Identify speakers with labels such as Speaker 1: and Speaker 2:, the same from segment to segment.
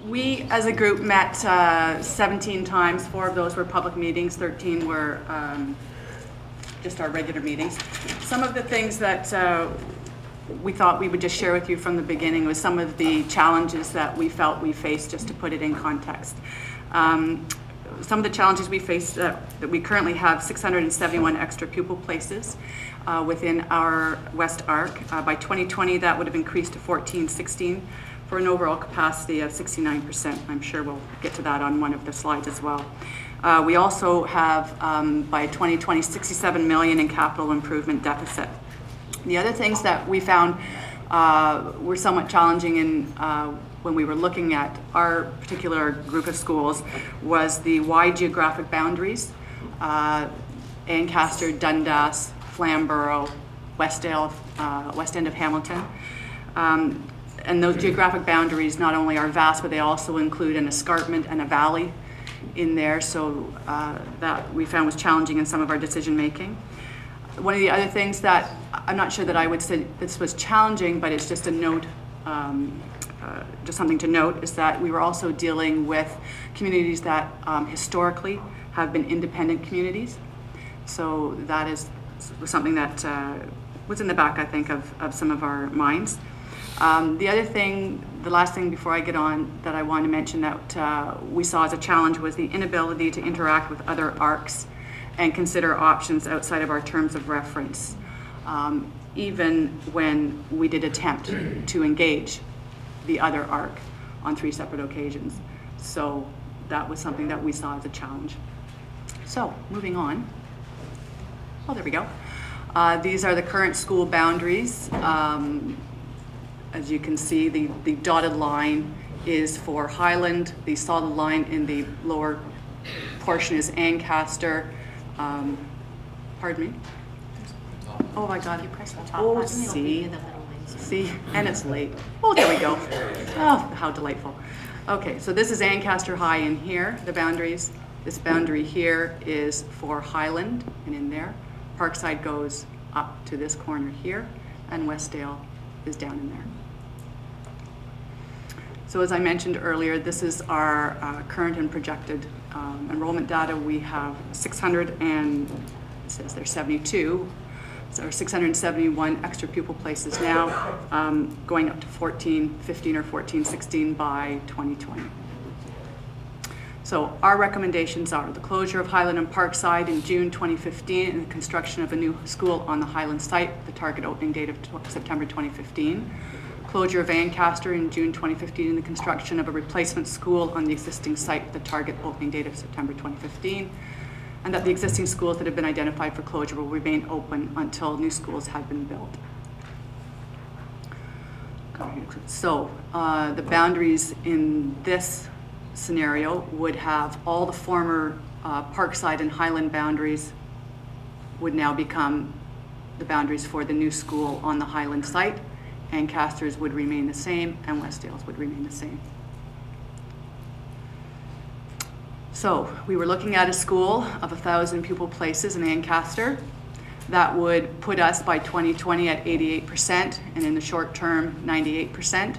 Speaker 1: We, as a group, met 17 times. 4 of those were public meetings, 13 were just our regular meetings. Some of the things that we thought we would just share with you from the beginning was some of the challenges that we felt we faced, just to put it in context. Some of the challenges we faced, that we currently have 671 extra pupil places within our West Arc. By 2020, that would have increased to 1416 for an overall capacity of 69%. I'm sure we'll get to that on one of the slides as well. We also have, by 2020, 67 million in capital improvement deficit. The other things that we found were somewhat challenging in when we were looking at our particular group of schools was the wide geographic boundaries. Ancaster, Dundas, Flamborough, Westdale, West End of Hamilton. And those geographic boundaries not only are vast, but they also include an escarpment and a valley in there, so that we found was challenging in some of our decision making. One of the other things that I'm not sure that I would say this was challenging, but it's just a note, just something to note, is that we were also dealing with communities that historically have been independent communities. So that was something that was in the back, I think, of some of our minds. The other thing, the last thing before I get on that I want to mention that we saw as a challenge was the inability to interact with other ARCs and consider options outside of our terms of reference, even when we did attempt to engage the other ARC on 3 separate occasions. So that was something that we saw as a challenge. So moving on. Oh, there we go. These are the current school boundaries. As you can see, the dotted line is for Highland. The solid line in the lower portion is Ancaster. Pardon me? Oh my God.
Speaker 2: You press the top
Speaker 1: Oh,
Speaker 2: button,
Speaker 1: see,
Speaker 2: it'll be the little laser.
Speaker 1: see, and it's late. Oh, there we go. Oh, how delightful. Okay, so this is Ancaster High in here, the boundaries. This boundary here is for Highland, and in there. Parkside goes up to this corner here, and Westdale is down in there. So as I mentioned earlier, this is our current and projected enrollment data. We have 672, so 671 extra pupil places now, going up to 1415 or 1416 by 2020. So our recommendations are the closure of Highland and Parkside in June 2015 and the construction of a new school on the Highland site, the target opening date of September 2015. Closure of Ancaster in June 2015 and the construction of a replacement school on the existing site with the target opening date of September 2015. And that the existing schools that have been identified for closure will remain open until new schools have been built. So the boundaries in this scenario would have all the former Parkside and Highland boundaries would now become the boundaries for the new school on the Highland site. Ancaster's would remain the same, and Westdale's would remain the same. So we were looking at a school of 1,000 pupil places in Ancaster. That would put us by 2020 at 88%, and in the short term, 98%.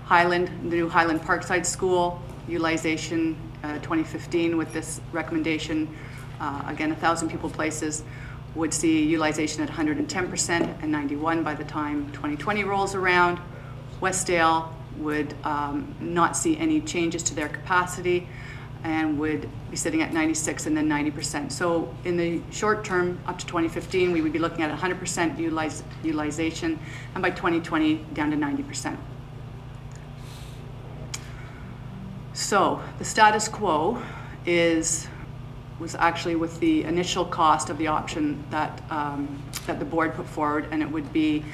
Speaker 1: Highland, the new Highland Parkside School, utilization 2015 with this recommendation, again 1,000 pupil places, would see utilization at 110% and 91 by the time 2020 rolls around. Westdale would not see any changes to their capacity and would be sitting at 96 and then 90%. So in the short term, up to 2015, we would be looking at 100% utilization, and by 2020, down to 90%. So the status quo was actually with the initial cost of the option that that the board put forward, and it would be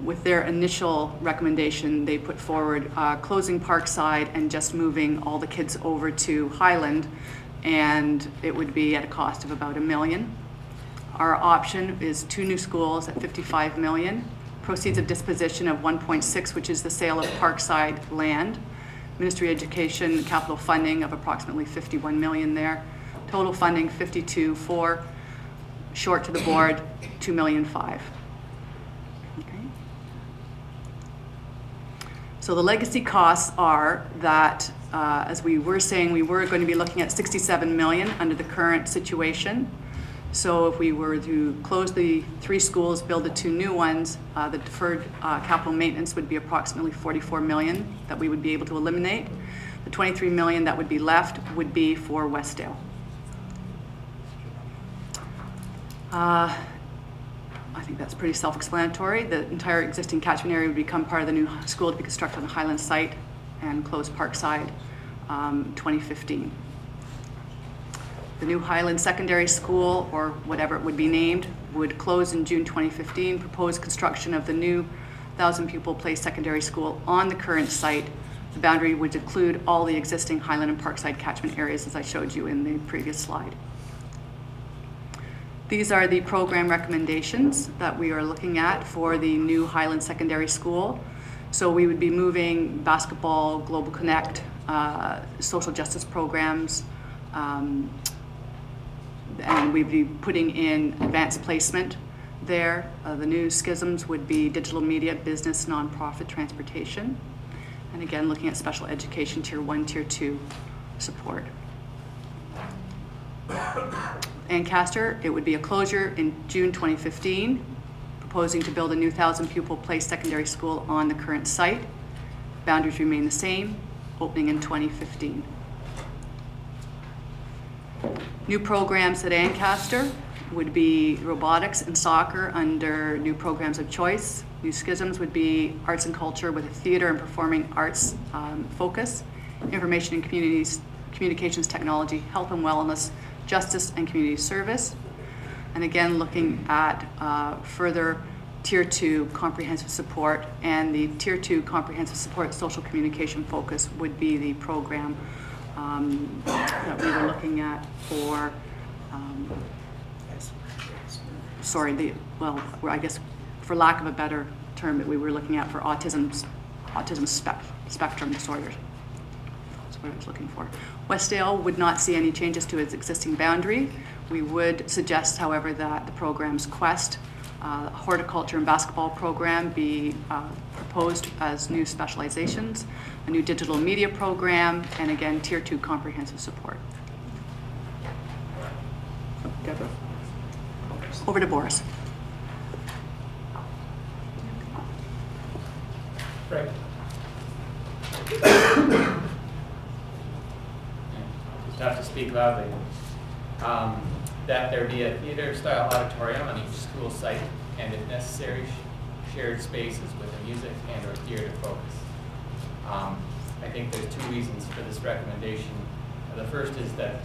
Speaker 1: with their initial recommendation they put forward closing Parkside and just moving all the kids over to Highland, and it would be at a cost of about $1 million. Our option is 2 new schools at $55 million, proceeds of disposition of 1.6, which is the sale of Parkside land, Ministry of Education capital funding of approximately $51 million there. Total funding 52.4, short to the board 2,500,000. Okay. So the legacy costs are that, as we were saying, we were going to be looking at 67 million under the current situation. So if we were to close the 3 schools, build the 2 new ones, the deferred capital maintenance would be approximately 44 million that we would be able to eliminate. The 23 million that would be left would be for Westdale. I think that's pretty self-explanatory. The entire existing catchment area would become part of the new school to be constructed on the Highland site and close Parkside 2015. The new Highland Secondary School, or whatever it would be named, would close in June 2015. Proposed construction of the new 1,000-pupil place secondary school on the current site. The boundary would include all the existing Highland and Parkside catchment areas, as I showed you in the previous slide. These are the program recommendations that we are looking at for the new Highland Secondary School. So we would be moving basketball, Global Connect, social justice programs, and we'd be putting in advanced placement there. The new schisms would be digital media, business, nonprofit, transportation. And again, looking at special education, Tier 1, Tier 2 support. Ancaster, it would be a closure in June 2015, proposing to build a new 1,000-pupil place secondary school on the current site. Boundaries remain the same, opening in 2015. New programs at Ancaster would be robotics and soccer under new programs of choice. New schisms would be arts and culture with a theater and performing arts focus, information and communications technology, health and wellness, justice and community service. And again, looking at further Tier 2 comprehensive support, and the Tier 2 comprehensive support social communication focus would be the program that we were looking at for, I guess for lack of a better term, that we were looking at for autism spectrum disorders. That's what I was looking for. Westdale would not see any changes to its existing boundary. We would suggest, however, that the program's Quest, horticulture and basketball program be proposed as new specializations, a new digital media program, and again, Tier 2 comprehensive support. Deborah? Over to Boris.
Speaker 2: Right. Just have to speak loudly. That there be a theater-style auditorium on each school site, and if necessary, shared spaces with a music and or theater focus. I think there's 2 reasons for this recommendation. The first is that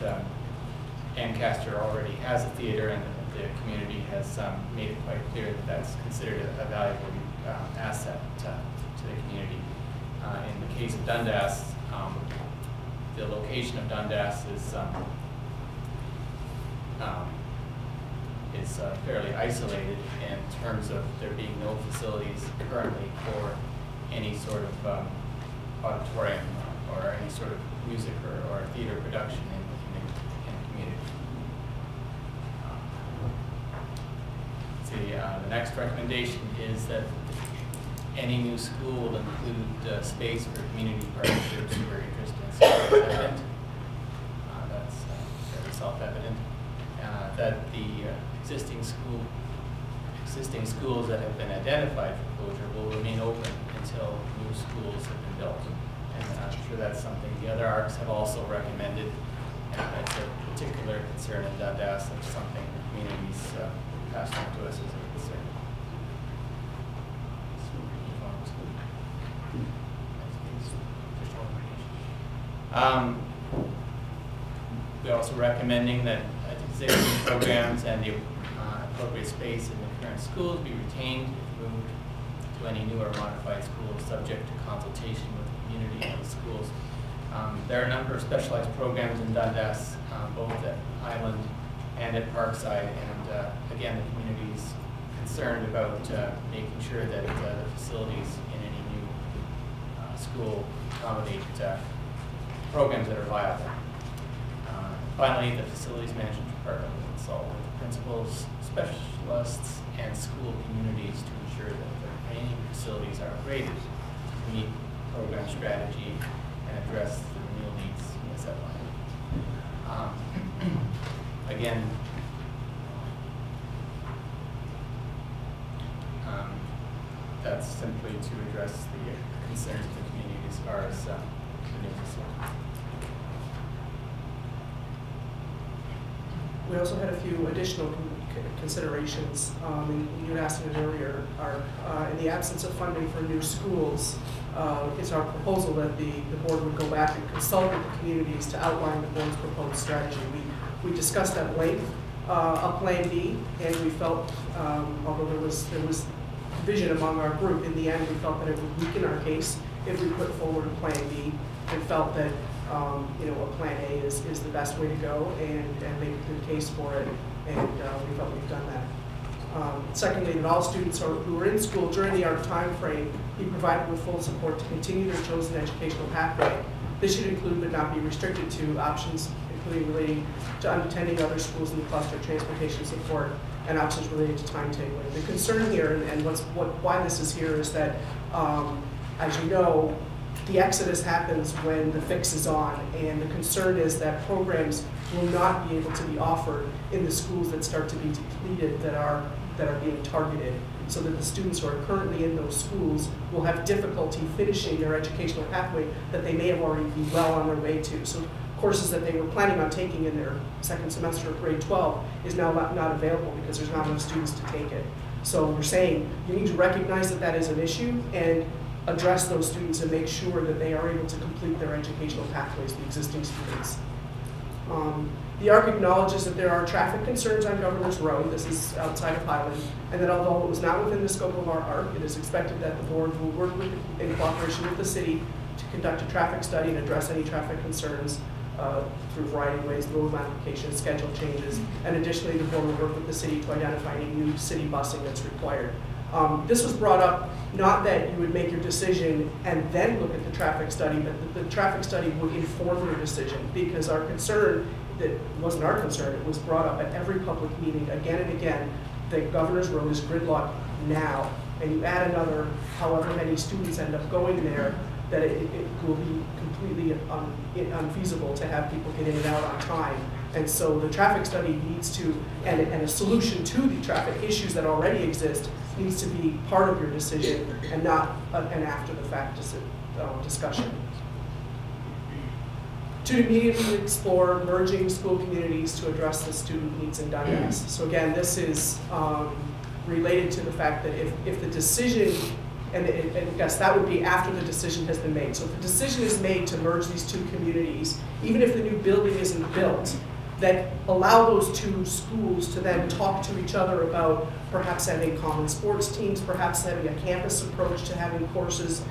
Speaker 2: Ancaster already has a theater, and the community has made it quite clear that that's considered a valuable asset to the community. In the case of Dundas, the location of Dundas is fairly isolated in terms of there being no facilities currently for any sort of auditorium or any sort of music or theater production in the community. The next recommendation is that any new school will include space for community partnerships who are interested in self-evident. That's fairly self-evident. That the existing schools that have been identified for closure will remain open until new schools have been built. And I'm sure that's something the other ARCs have also recommended. And it's a particular concern in Dundas. That's something the community's passed on to us as a concern. We're also recommending that existing programs and the appropriate space in the current schools be retained if moved to any new or modified schools, subject to consultation with the community and the schools. There are a number of specialized programs in Dundas, both at Highland and at Parkside, and again, the community is concerned about making sure that the facilities in any new school accommodate programs that are viable. Finally, the facilities management department will consult with principals, specialists, and school communities to ensure that the remaining facilities are upgraded to meet program strategy and address the renewal needs as outlined. Again, that's simply to address the concerns of the community as far as the new facility.
Speaker 3: We also had a few additional considerations, and you asked it earlier. In the absence of funding for new schools, it's our proposal that the board would go back and consult with the communities to outline the board's proposed strategy. We discussed at length a plan B, and we felt, although there was vision among our group, in the end we felt that it would weaken our case if we put forward a plan B, and felt that a plan A is the best way to go, and make a good case for it, and we felt we've done that. Secondly, that all students who are in school during the ARC time frame be provided with full support to continue their chosen educational pathway. This should include but not be restricted to options including relating to attending other schools in the cluster, transportation support, and options related to timetabling. The concern here, and why this is here, is that, as you know, the exodus happens when the fix is on, and the concern is that programs will not be able to be offered in the schools that start to be depleted, that are being targeted, so that the students who are currently in those schools will have difficulty finishing their educational pathway that they may have already been well on their way to. So courses that they were planning on taking in their second semester of grade 12 is now not available because there's not enough students to take it. So we're saying you need to recognize that that is an issue and address those students and make sure that they are able to complete their educational pathways, the existing students. The ARC acknowledges that there are traffic concerns on Governor's Road, this is outside of Highland, and that although it was not within the scope of our ARC, it is expected that the board will work in cooperation with the city to conduct a traffic study and address any traffic concerns through a variety of ways, road modifications, schedule changes, and additionally the board will work with the city to identify any new city busing that's required. This was brought up, not that you would make your decision and then look at the traffic study, but the traffic study would inform your decision, because our concern, that wasn't our concern, it was brought up at every public meeting again and again, that Governor's Road is gridlocked now, and you add another however many students end up going there, that it will be completely unfeasible to have people get in and out on time. And so the traffic study needs to, and a solution to the traffic issues that already exist, needs to be part of your decision and not an after-the-fact discussion. To immediately explore merging school communities to address the student needs in Dundas. So again, this is related to the fact that if the decision, and I guess that would be after the decision has been made. So if the decision is made to merge these two communities, even if the new building isn't built, that allow those two schools to then talk to each other about perhaps having common sports teams, perhaps having a campus approach to having courses,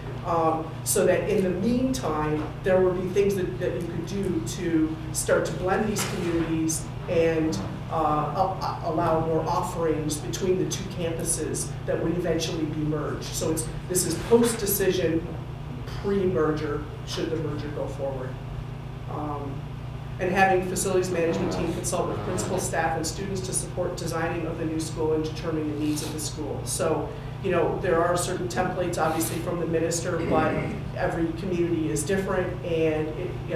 Speaker 3: so that in the meantime, there would be things that you could do to start to blend these communities and allow more offerings between the two campuses that would eventually be merged. So this is post-decision, pre-merger, should the merger go forward. And having facilities management team consult with principal, staff, and students to support designing of the new school and determining the needs of the school. So, there are certain templates, obviously, from the minister, but every community is different, and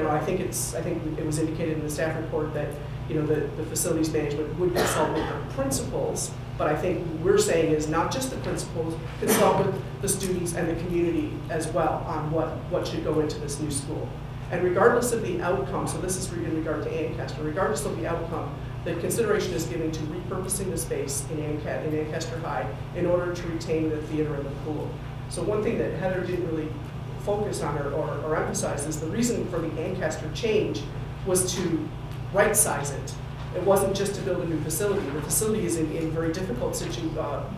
Speaker 3: I think it was indicated in the staff report that the facilities management would consult with the principals, but I think what we're saying is not just the principals, consult with the students and the community as well on what should go into this new school. And regardless of the outcome, so this is in regard to Ancaster, regardless of the outcome, the consideration is given to repurposing the space in Ancaster High in order to retain the theater and the pool. So one thing that Heather didn't really focus on or emphasize is the reason for the Ancaster change was to right-size it. It wasn't just to build a new facility. The facility is in very difficult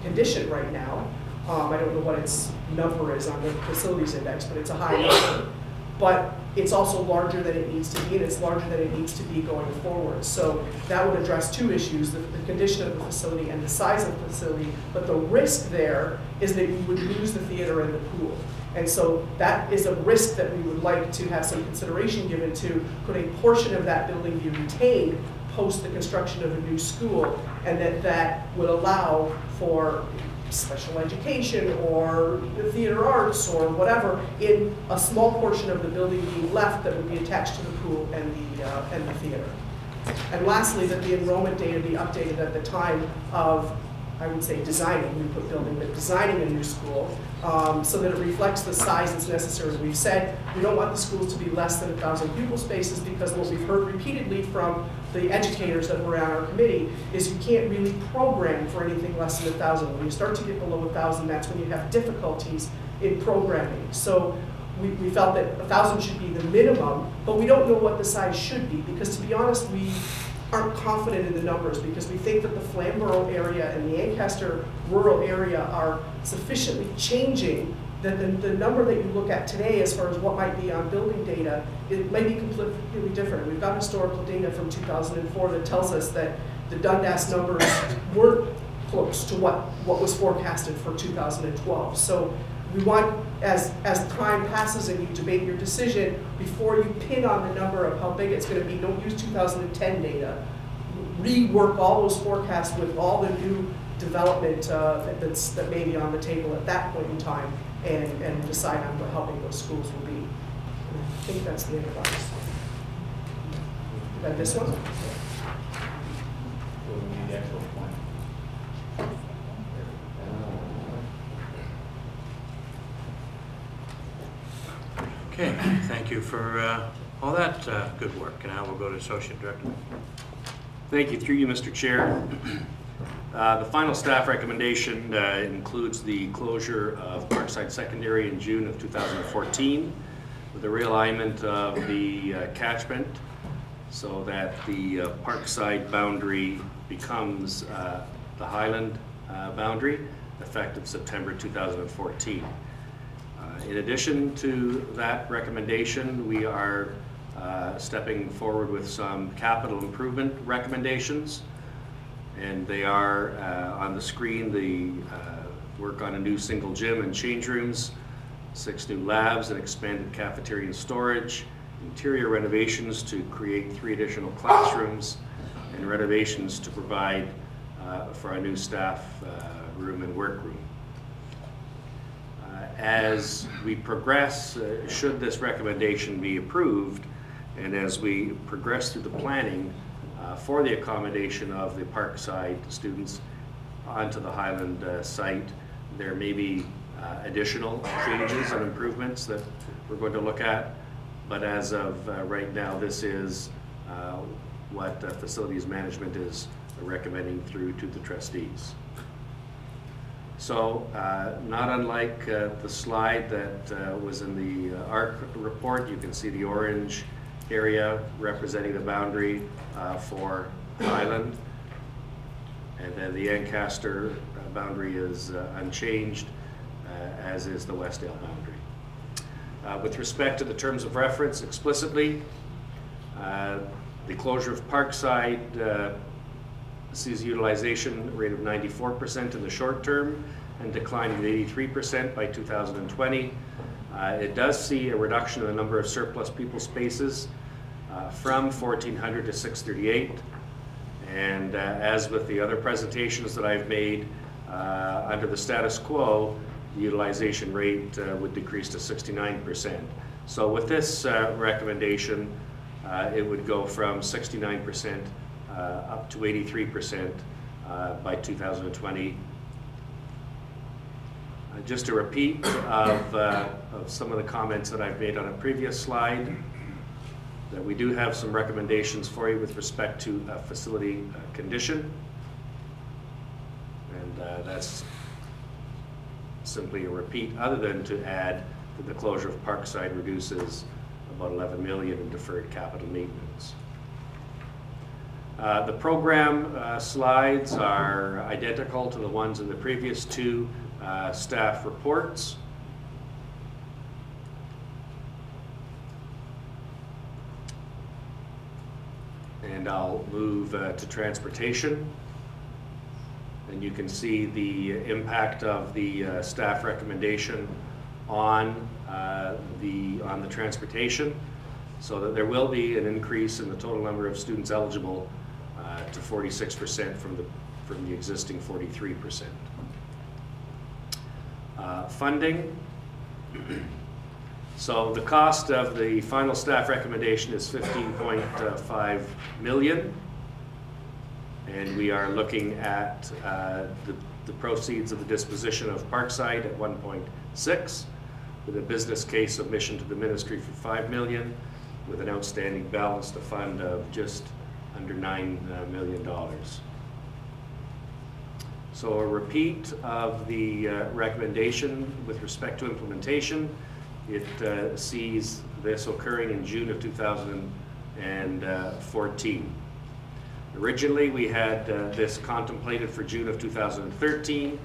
Speaker 3: condition right now. I don't know what its number is on the facilities index, but it's a high number. But it's also larger than it needs to be, and it's larger than it needs to be going forward. So that would address two issues, the condition of the facility and the size of the facility, but the risk there is that you would lose the theater and the pool. And so that is a risk that we would like to have some consideration given to. Could a portion of that building be retained post the construction of a new school, and that would allow for special education or the theater arts or whatever, in a small portion of the building being left that would be attached to the pool and the theater. And lastly, that the enrollment data be updated at the time of, I would say designing, we put building, but designing a new school, so that it reflects the size that's necessary. We've said we don't want the schools to be less than 1,000 pupil spaces, because what we've heard repeatedly from the educators that were on our committee is you can't really program for anything less than 1,000. When you start to get below 1,000, that's when you have difficulties in programming. So we felt that 1,000 should be the minimum, but we don't know what the size should be, because to be honest, we aren't confident in the numbers, because we think that the Flamborough area and the Ancaster rural area are sufficiently changing that the number that you look at today as far as what might be on building data, it may be completely different. We've got historical data from 2004 that tells us that the Dundas numbers weren't close to what was forecasted for 2012. So we want, as time passes and you debate your decision, before you pin on the number of how big it's going to be, don't use 2010 data. Rework all those forecasts with all the new development that may be on the table at that point in time, and decide on how big those schools will be. And I think that's the end of ours. Is that this one?
Speaker 2: So we need the actual point.
Speaker 4: Okay, thank you for all that good work. And now we'll go to Associate Director.
Speaker 5: Thank you. Through you, Mr. Chair. The final staff recommendation includes the closure of Parkside Secondary in June of 2014 with the realignment of the catchment so that the Parkside boundary becomes the Highland boundary effective September 2014. In addition to that recommendation, we are stepping forward with some capital improvement recommendations, and they are on the screen. The work on a new single gym and change rooms, 6 new labs, an expanded cafeteria and storage, interior renovations to create 3 additional classrooms, and renovations to provide for a new staff room and workroom. As we progress, should this recommendation be approved, and as we progress through the planning for the accommodation of the Parkside students onto the Highland site, there may be additional changes and improvements that we're going to look at. But as of right now, this is what facilities management is recommending through to the trustees. So not unlike the slide that was in the ARC report, you can see the orange area representing the boundary for Highland, and then the Ancaster boundary is unchanged, as is the Westdale boundary. With respect to the terms of reference explicitly, the closure of Parkside sees a utilization rate of 94% in the short term and declining to 83% by 2020. It does see a reduction in the number of surplus pupil spaces from 1,400 to 638. And as with the other presentations that I've made, under the status quo, the utilization rate would decrease to 69%. So with this recommendation, it would go from 69% up to 83% by 2020. Just a repeat of some of the comments that I've made on a previous slide, that we do have some recommendations for you with respect to facility condition, and that's simply a repeat, other than to add that the closure of Parkside reduces about $11 million in deferred capital maintenance. The program slides are identical to the ones in the previous 2 staff reports. And I'll move to transportation. And you can see the impact of the staff recommendation on the transportation, so that there will be an increase in the total number of students eligible to 46% from the existing 43%. funding. So the cost of the final staff recommendation is $15.5 million. And we are looking at the proceeds of the disposition of Parkside at 1.6, with a business case submission to the ministry for $5 million, with an outstanding balance to fund of just under $9 million. So a repeat of the recommendation with respect to implementation. It sees this occurring in June of 2014. Originally, we had this contemplated for June of 2013,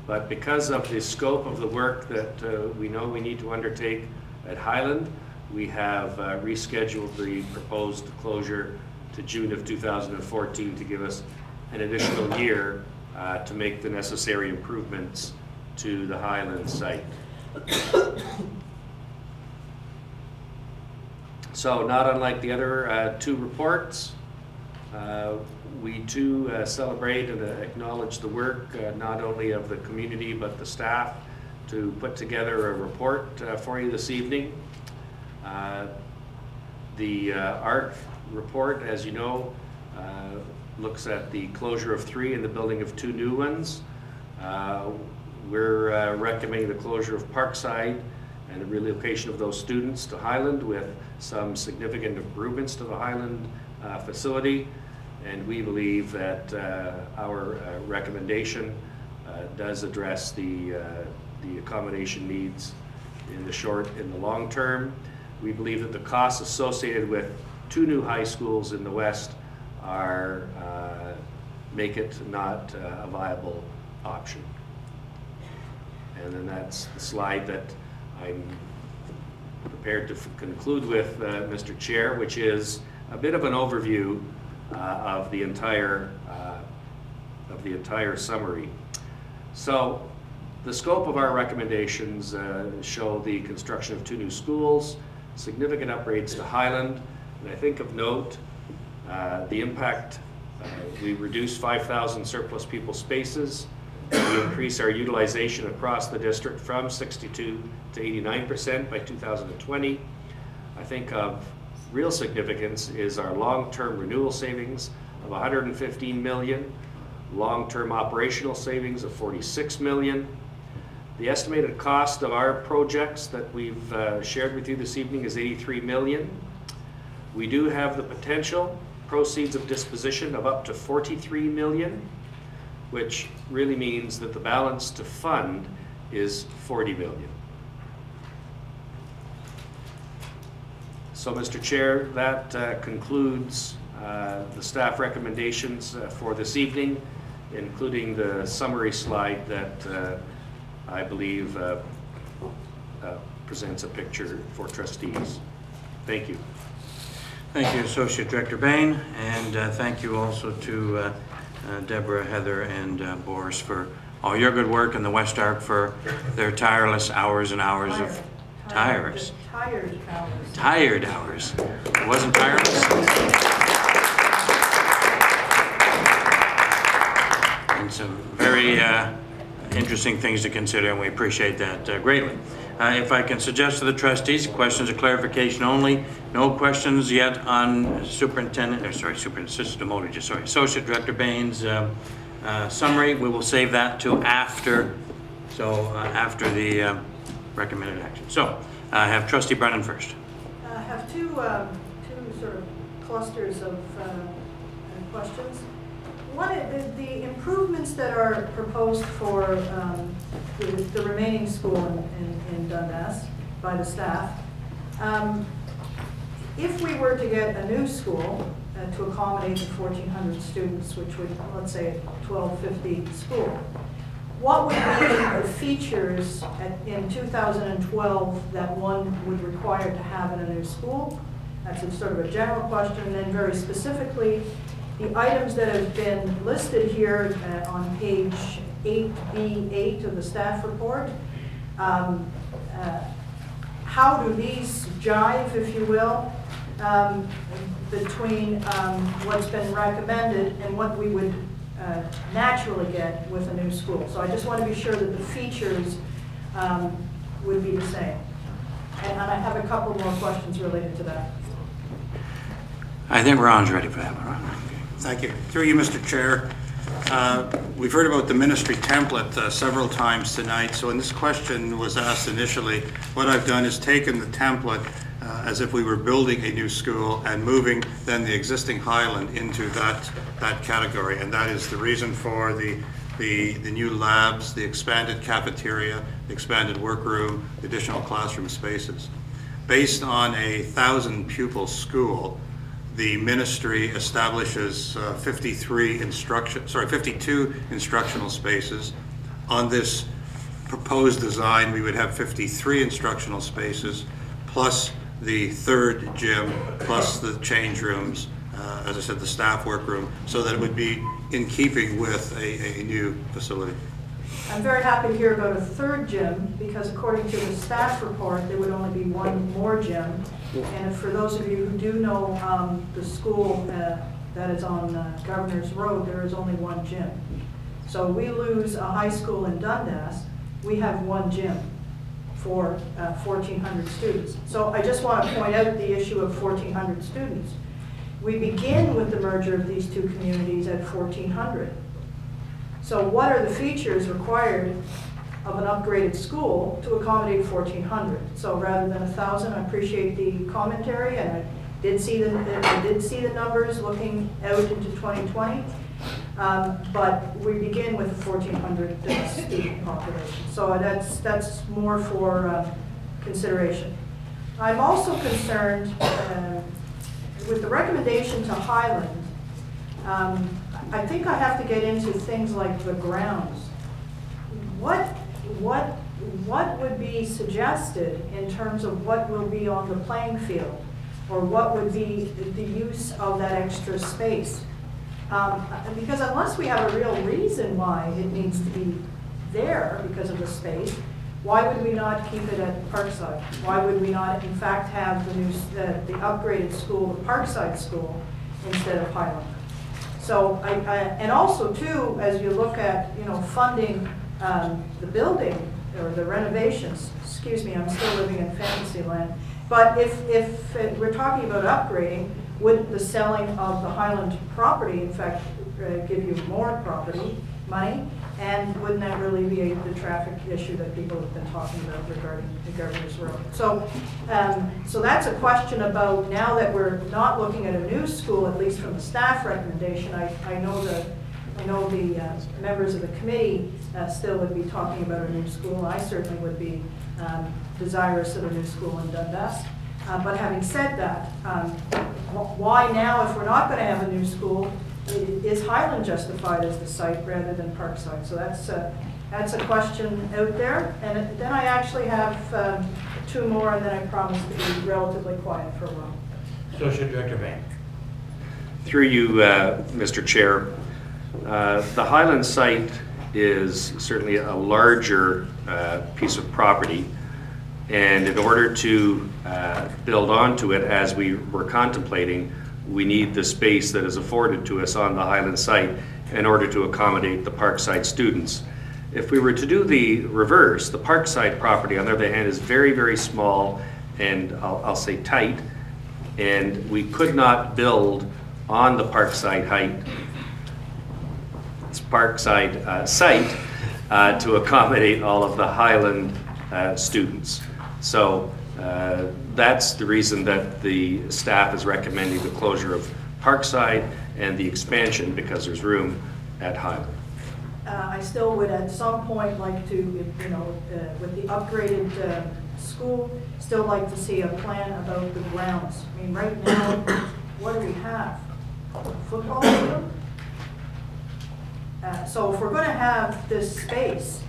Speaker 5: but because of the scope of the work that we know we need to undertake at Highland, we have rescheduled the proposed closure to June of 2014 to give us an additional year to make the necessary improvements to the Highland site. So not unlike the other two reports, we too celebrate and acknowledge the work not only of the community but the staff to put together a report for you this evening. The ARC report, as you know, looks at the closure of 3 and the building of 2 new ones. We're recommending the closure of Parkside and the relocation of those students to Highland with some significant improvements to the Highland facility. And we believe that our recommendation does address the accommodation needs in the short and the long term. We believe that the costs associated with 2 new high schools in the West are make it not a viable option. And then that's the slide that I'm prepared to conclude with, Mr. Chair, which is a bit of an overview of the entire summary. So the scope of our recommendations show the construction of 2 new schools, significant upgrades to Highland, and I think of note the impact. We reduce 5,000 surplus pupil spaces. We increase our utilization across the district from 62 to 89% by 2020. I think of real significance is our long-term renewal savings of $115 million, long-term operational savings of $46 million. The estimated cost of our projects that we've shared with you this evening is $83 million. We do have the potential proceeds of disposition of up to $43 million, which really means that the balance to fund is $40 million. So, Mr. Chair, that concludes the staff recommendations for this evening, including the summary slide that I believe presents a picture for trustees. Thank you.
Speaker 4: Thank you, Associate Director Bain, and thank you also to Deborah, Heather, and Boris for all your good work, and the West Arc for their tireless hours and hours of tired hours. It wasn't tireless. And some very interesting things to consider, and we appreciate that greatly. If I can suggest to the trustees, questions of clarification only. No questions yet on Associate Director Bain's summary. We will save that to after the recommended action. So I have Trustee Brennan first.
Speaker 6: I have two sort of clusters of questions. One is the improvements that are proposed for the remaining school in Dundas by the staff. If we were to get a new school to accommodate the 1,400 students, which would, let's say, a 1250 school, what would be the features in 2012 that one would require to have in a new school? That's a sort of a general question. And then very specifically, the items that have been listed here on page 8B8 of the staff report, how do these jive, if you will, between what's been recommended and what we would naturally get with a new school? So I just want to be sure that the features would be the same. And I have a couple more questions related to that.
Speaker 4: I think Ron's ready for that one, Ron.
Speaker 7: Thank you. Through you, Mr. Chair. We've heard about the ministry template several times tonight, so when this question was asked initially, what I've done is taken the template as if we were building a new school and moving then the existing Highland into that category, and that is the reason for the new labs, the expanded cafeteria, the expanded workroom, the additional classroom spaces. Based on a 1,000-pupil school, the ministry establishes 52 instructional spaces. On this proposed design, we would have 53 instructional spaces, plus the third gym, plus the change rooms, as I said, the staff workroom, so that it would be in keeping with a new facility.
Speaker 6: I'm very happy to hear about a third gym, because according to the staff report, there would only be one more gym. And for those of you who do know the school that is on Governor's Road, there is only one gym. So we lose a high school in Dundas, we have one gym for 1,400 students. So I just want to point out the issue of 1,400 students. We begin with the merger of these two communities at 1,400. So what are the features required of an upgraded school to accommodate 1,400? So rather than 1,000, I appreciate the commentary, and I did see the numbers looking out into 2020. But we begin with a 1,400 student population. So that's more for consideration. I'm also concerned with the recommendation to Highland. I think I have to get into things like the grounds. What would be suggested in terms of what will be on the playing field, or what would be the use of that extra space? Because unless we have a real reason why it needs to be there because of the space, why would we not keep it at Parkside? Why would we not, in fact, have the upgraded school, the Parkside school, instead of Highland? So, and also too, as you look at funding the building or the renovations. Excuse me, I'm still living in fantasy land. But if we're talking about upgrading, wouldn't the selling of the Highland property, in fact, give you more property money? And wouldn't that really be the traffic issue that people have been talking about regarding the Governor's Road? So, so that's a question about, now that we're not looking at a new school, at least from the staff recommendation. I know the members of the committee still would be talking about a new school. I certainly would be desirous of a new school in Dundas. But having said that, why now, if we're not going to have a new school, is Highland justified as the site rather than Parkside? So that's a question out there. And then I actually have two more, and then I promise to be relatively quiet for a while.
Speaker 4: Associate Director Bain.
Speaker 5: Through you, Mr. Chair. The Highland site is certainly a larger piece of property, and in order to build onto it, as we were contemplating, we need the space that is afforded to us on the Highland site in order to accommodate the Parkside students. If we were to do the reverse, the Parkside property, on the other hand, is very, very small and I'll say tight, and we could not build on the Parkside site to accommodate all of the Highland students. So that's the reason that the staff is recommending the closure of Parkside and the expansion, because there's room at Highland.
Speaker 6: I still would at some point like to, with the upgraded school, still like to see a plan about the grounds. I mean, right now, what do we have? Football field? So if we're going to have this space,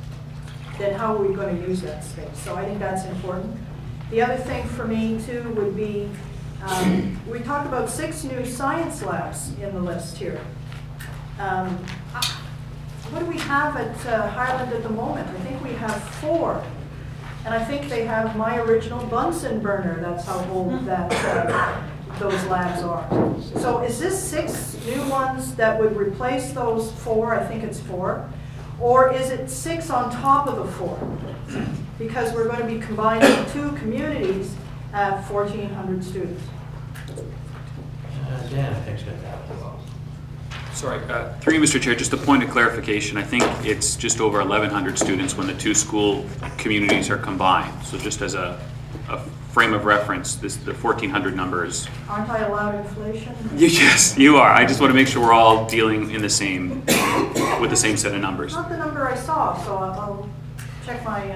Speaker 6: then how are we going to use that space? So I think that's important. The other thing for me too would be, we talk about 6 new science labs in the list here. What do we have at Highland at the moment? I think we have 4. And I think they have my original Bunsen burner. That's how old that those labs are. So is this 6 new ones that would replace those 4? I think it's 4. Or is it 6 on top of the 4? Because we're going to be combining 2 communities at 1,400 students.
Speaker 4: Dan, I think's got that.
Speaker 8: Sorry, through you, Mr. Chair, just a point of clarification. I think it's just over 1,100 students when the 2 school communities are combined. So just as a frame of reference, the 1,400 number is...
Speaker 6: Aren't I allowed inflation?
Speaker 8: Yes, you are. I just want to make sure we're all dealing in the same, with the same set of numbers.
Speaker 6: Not the number I saw, so I'll check my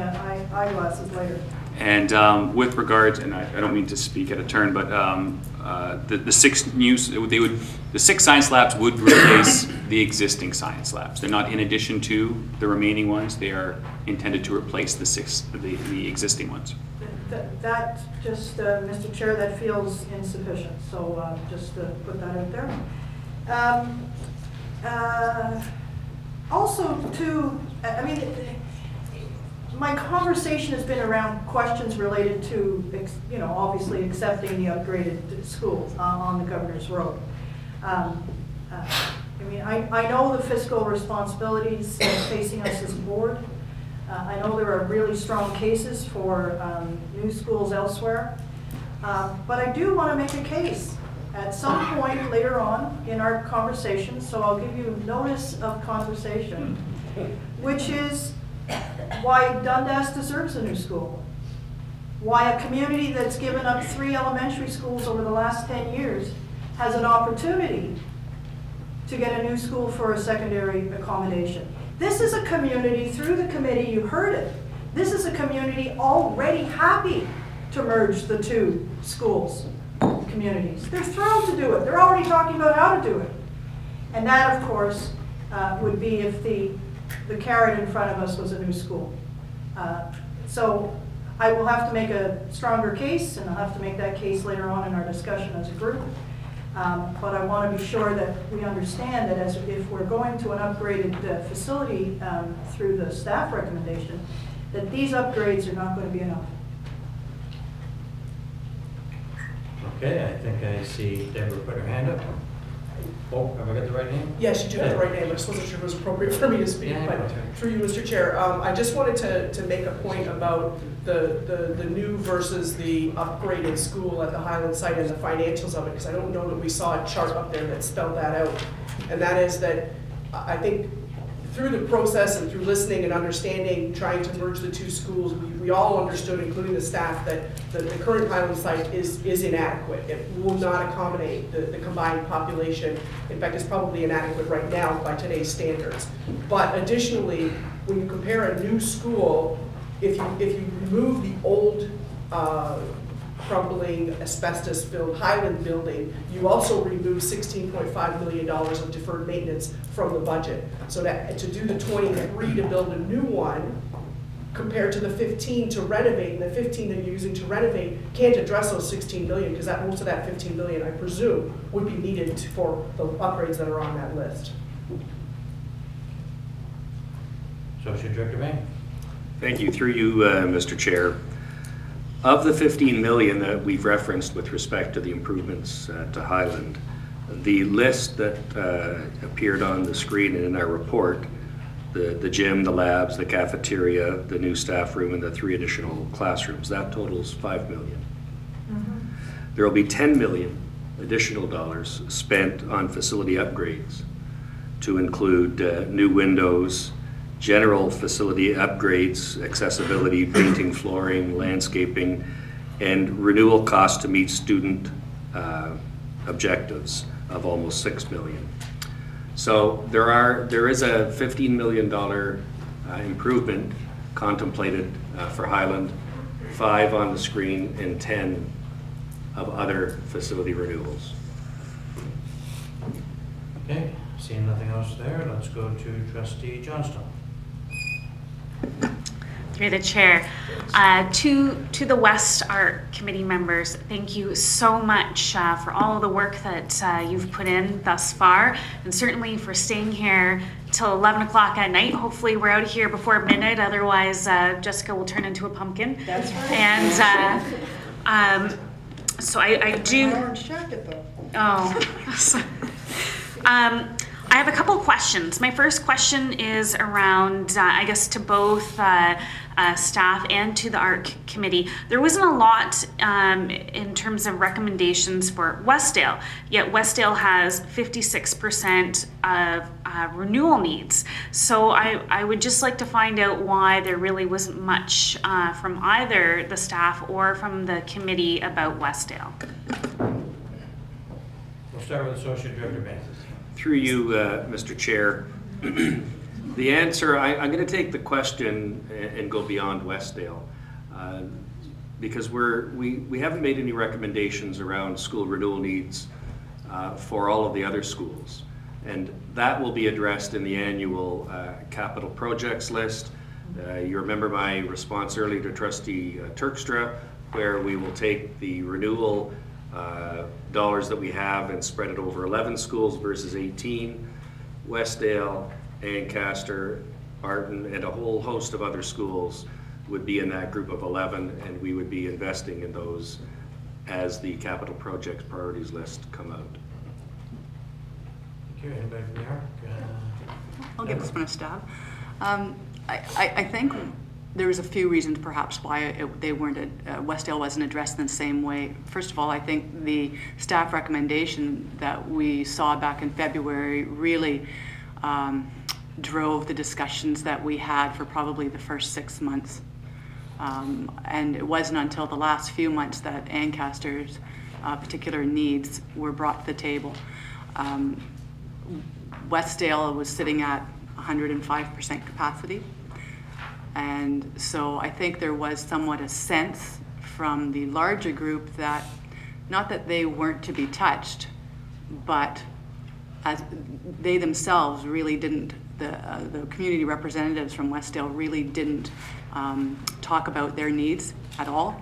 Speaker 6: eyeglasses later.
Speaker 8: And with regards, and I don't mean to speak at a turn, but the 6 science labs would replace the existing science labs. They're not in addition to the remaining ones. They are intended to replace the existing ones.
Speaker 6: That just, Mr. Chair, that feels insufficient. So just to put that out there. Also, too, I mean. My conversation has been around questions related to, obviously accepting the upgraded schools on the Governor's Road. I know the fiscal responsibilities facing us as a board. I know there are really strong cases for new schools elsewhere. But I do want to make a case at some point later on in our conversation, so I'll give you notice of conversation, which is why Dundas deserves a new school. Why a community that's given up 3 elementary schools over the last 10 years has an opportunity to get a new school for a secondary accommodation. This is a community, through the committee, you heard it, this is a community already happy to merge the 2 schools communities. They're thrilled to do it. They're already talking about how to do it. And that, of course, would be if the carrot in front of us was a new school. So I will have to make a stronger case, and I'll have to make that case later on in our discussion as a group. But I want to be sure that we understand that if we're going to an upgraded facility through the staff recommendation, that these upgrades are not going to be enough.
Speaker 4: Okay, I think I see Deborah put her hand up. Oh, have I got the right name?
Speaker 3: Yes, you do have the right name. I just wasn't sure if it was appropriate for me to speak,
Speaker 4: Yeah,
Speaker 3: but
Speaker 4: right.
Speaker 3: through you, Mr. Chair, I just wanted to make a point about the new versus the upgraded school at the Highland site and the financials of it, because I don't know that we saw a chart up there that spelled that out. And that is that I think through the process and through listening and understanding, trying to merge the 2 schools, we all understood, including the staff, that the current Highland site is inadequate. It will not accommodate the combined population. In fact, it's probably inadequate right now by today's standards. But additionally, when you compare a new school, if you remove the old crumbling, asbestos-filled Highland building, you also remove $16.5 million of deferred maintenance from the budget. So to do the 23 to build a new one, compared to the 15 to renovate, and the 15 that you're using to renovate can't address those 16 million, because most of that 15 million, I presume, would be needed for the upgrades that are on that list.
Speaker 4: Associate Director Bain.
Speaker 5: Thank you. Through you, Mr. Chair. Of the 15 million that we've referenced with respect to the improvements to Highland, the list that appeared on the screen and in our report, the gym, the labs, the cafeteria, the new staff room, and the 3 additional classrooms, that totals 5 million. There will be 10 million additional dollars spent on facility upgrades to include new windows, general facility upgrades, accessibility, painting, flooring, landscaping, and renewal costs to meet student objectives of almost $6 million. So there is a $15 million improvement contemplated for Highland, 5 on the screen and 10 of other facility renewals.
Speaker 4: Okay, seeing nothing else there, let's go to Trustee Johnstone.
Speaker 9: Through the chair, to the West Arc Committee members, thank you so much for all of the work that you've put in thus far, and certainly for staying here till 11 o'clock at night. Hopefully we're out of here before midnight, otherwise Jessica will turn into a pumpkin.
Speaker 6: That's right.
Speaker 9: And so I do...
Speaker 6: My orange jacket, though.
Speaker 9: Oh. I have a couple questions. My first question is around, I guess, to both staff and to the ARC committee. There wasn't a lot in terms of recommendations for Westdale, yet Westdale has 56% of renewal needs. So I would just like to find out why there really wasn't much from either the staff or from the committee about Westdale.
Speaker 4: We'll start with Associate Director Bain.
Speaker 5: Through you, Mr. Chair. The answer, I'm going to take the question and go beyond Westdale, because we haven't made any recommendations around school renewal needs for all of the other schools, and that will be addressed in the annual capital projects list. You remember my response earlier to Trustee Terkstra, where we will take the renewal dollars that we have and spread it over 11 schools versus 18. Westdale, Ancaster, Barton, and a whole host of other schools would be in that group of 11, and we would be investing in those as the capital projects priorities list come out.
Speaker 4: Thank you. Anybody from the ARC?
Speaker 1: I'll give this one a stab. I think there was a few reasons perhaps why Westdale wasn't addressed in the same way. First of all, I think the staff recommendation that we saw back in February really drove the discussions that we had for probably the first 6 months. And it wasn't until the last few months that Ancaster's particular needs were brought to the table. Westdale was sitting at 105% capacity. And so I think there was somewhat a sense from the larger group that, not that they weren't to be touched, but as they themselves really didn't, the community representatives from Westdale really didn't talk about their needs at all.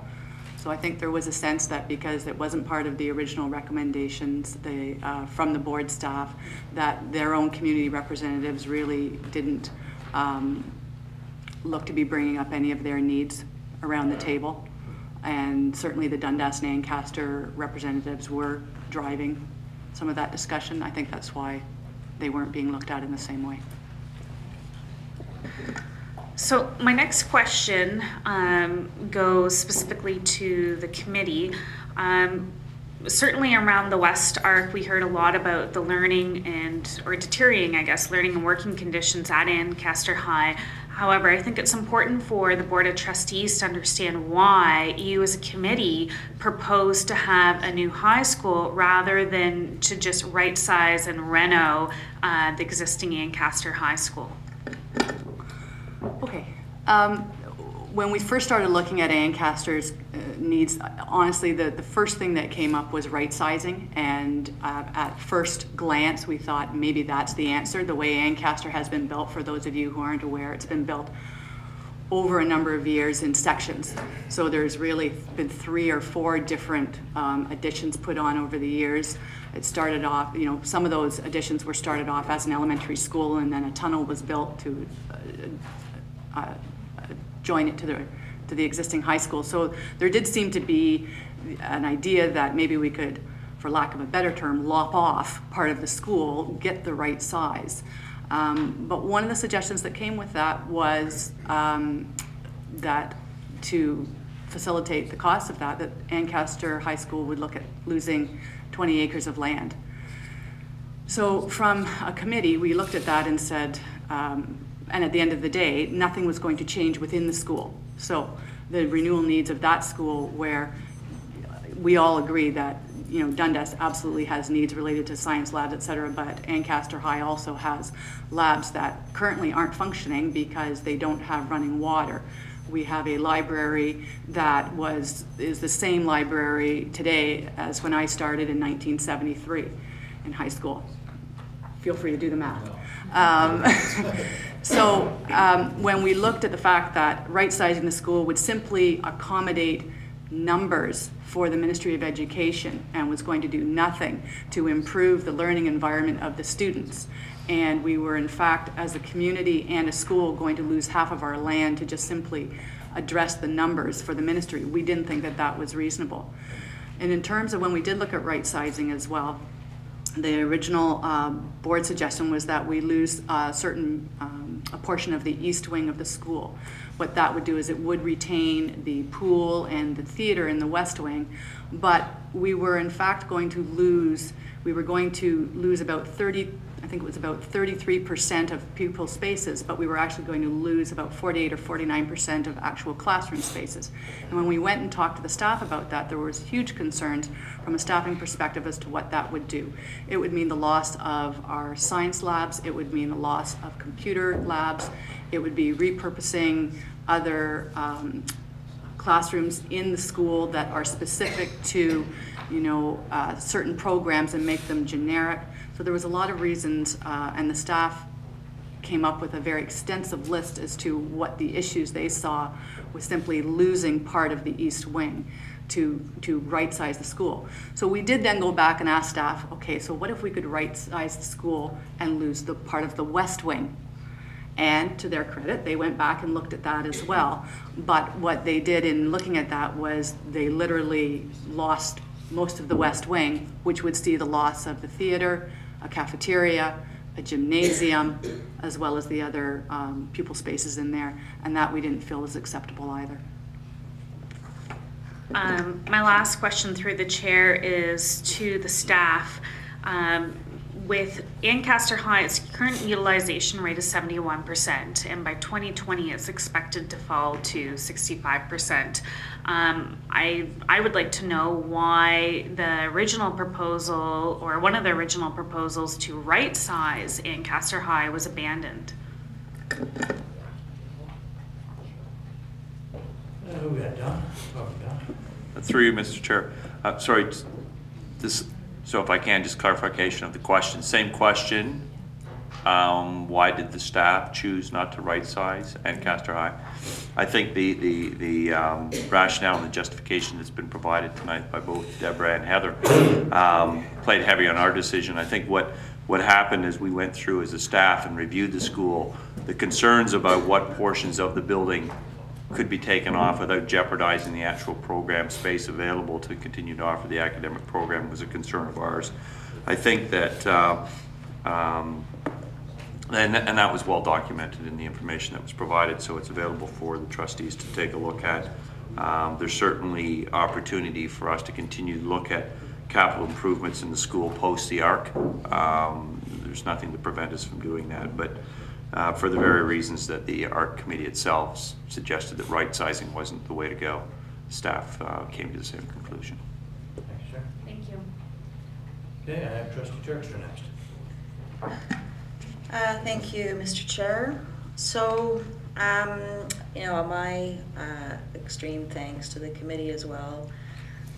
Speaker 1: So I think there was a sense that because it wasn't part of the original recommendations from the board staff, that their own community representatives really didn't look to be bringing up any of their needs around the table. And certainly the Dundas and Ancaster representatives were driving some of that discussion. I think that's why they weren't being looked at in the same way.
Speaker 9: So my next question goes specifically to the committee. Certainly around the West Arc, we heard a lot about the learning or deteriorating, I guess, learning and working conditions at Ancaster High. However, I think it's important for the Board of Trustees to understand why you as a committee proposed to have a new high school rather than to just right size and reno the existing Ancaster High School.
Speaker 1: Okay. When we first started looking at Ancaster's needs, honestly, the first thing that came up was right sizing, and at first glance we thought maybe that's the answer. The way Ancaster has been built, for those of you who aren't aware, it's been built over a number of years in sections. So there's really been 3 or 4 different additions put on over the years. It started off, some of those additions were started off as an elementary school, and then a tunnel was built to join it to the existing high school. So there did seem to be an idea that maybe we could, for lack of a better term, lop off part of the school, get the right size. But one of the suggestions that came with that was that to facilitate the cost of that Ancaster High School would look at losing 20 acres of land. So from a committee, we looked at that and said, and at the end of the day, nothing was going to change within the school. So the renewal needs of that school, where we all agree that Dundas absolutely has needs related to science labs, et cetera, but Ancaster High also has labs that currently aren't functioning because they don't have running water. We have a library that is the same library today as when I started in 1973 in high school. Feel free to do the math. So when we looked at the fact that right-sizing the school would simply accommodate numbers for the Ministry of Education and was going to do nothing to improve the learning environment of the students, and we were in fact, as a community and a school, going to lose half of our land to just simply address the numbers for the ministry, we didn't think that that was reasonable. And in terms of when we did look at right-sizing as well, The original board suggestion was that we lose a portion of the east wing of the school. What that would do is it would retain the pool and the theater in the west wing, but we were in fact going to lose about 33% of pupil spaces, but we were actually going to lose about 48 or 49% of actual classroom spaces. And when we went and talked to the staff about that, there was huge concerns from a staffing perspective as to what that would do. It would mean the loss of our science labs, it would mean the loss of computer labs, it would be repurposing other classrooms in the school that are specific to, certain programs and make them generic. So there was a lot of reasons, and the staff came up with a very extensive list as to what the issues they saw with simply losing part of the east wing to right-size the school. So we did then go back and ask staff, okay, so what if we could right-size the school and lose the part of the west wing? And to their credit, they went back and looked at that as well. But what they did in looking at that was they literally lost most of the west wing, which would see the loss of the theater, a cafeteria, a gymnasium, as well as the other pupil spaces in there, and that we didn't feel was acceptable either.
Speaker 9: My last question through the chair is to the staff. With Ancaster High, its current utilization rate is 71%, and by 2020 it's expected to fall to 65%. I would like to know why the original proposal, or one of the original proposals to right size Ancaster High was abandoned.
Speaker 4: Who got done?
Speaker 10: Through you, Mr. Chair. Sorry, so if I can, just clarification of the question. Same question. Why did the staff choose not to right size Ancaster High? I think the rationale and the justification that's been provided tonight by both Deborah and Heather played heavy on our decision. I think what happened is we went through as a staff and reviewed the school, the concerns about what portions of the building could be taken off without jeopardizing the actual program space available to continue to offer the academic program was a concern of ours. I think that, and that was well documented in the information that was provided, so it's available for the trustees to take a look at. There's certainly opportunity for us to continue to look at capital improvements in the school post the ARC. There's nothing to prevent us from doing that, but for the very reasons that the ARC committee itself suggested that right sizing wasn't the way to go, staff came to the same conclusion.
Speaker 4: Thanks, sir.
Speaker 9: Thank you.
Speaker 4: Okay, I have Trustee Jerkstra next.
Speaker 11: Thank you, Mr. Chair. So, my extreme thanks to the committee as well.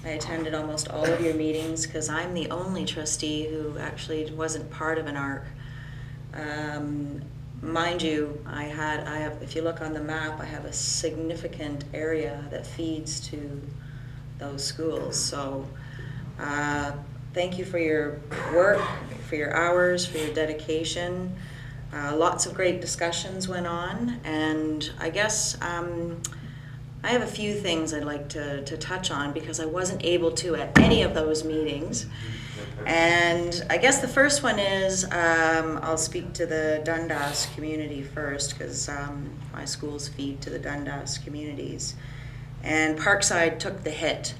Speaker 11: I attended almost all of your meetings because I'm the only trustee who actually wasn't part of an ARC. Mind you, I have, if you look on the map, I have a significant area that feeds to those schools. So thank you for your work, for your hours, for your dedication. Lots of great discussions went on, and I guess I have a few things I'd like to touch on because I wasn't able to at any of those meetings. And I guess the first one is, I'll speak to the Dundas community first because my schools feed to the Dundas communities. And Parkside took the hit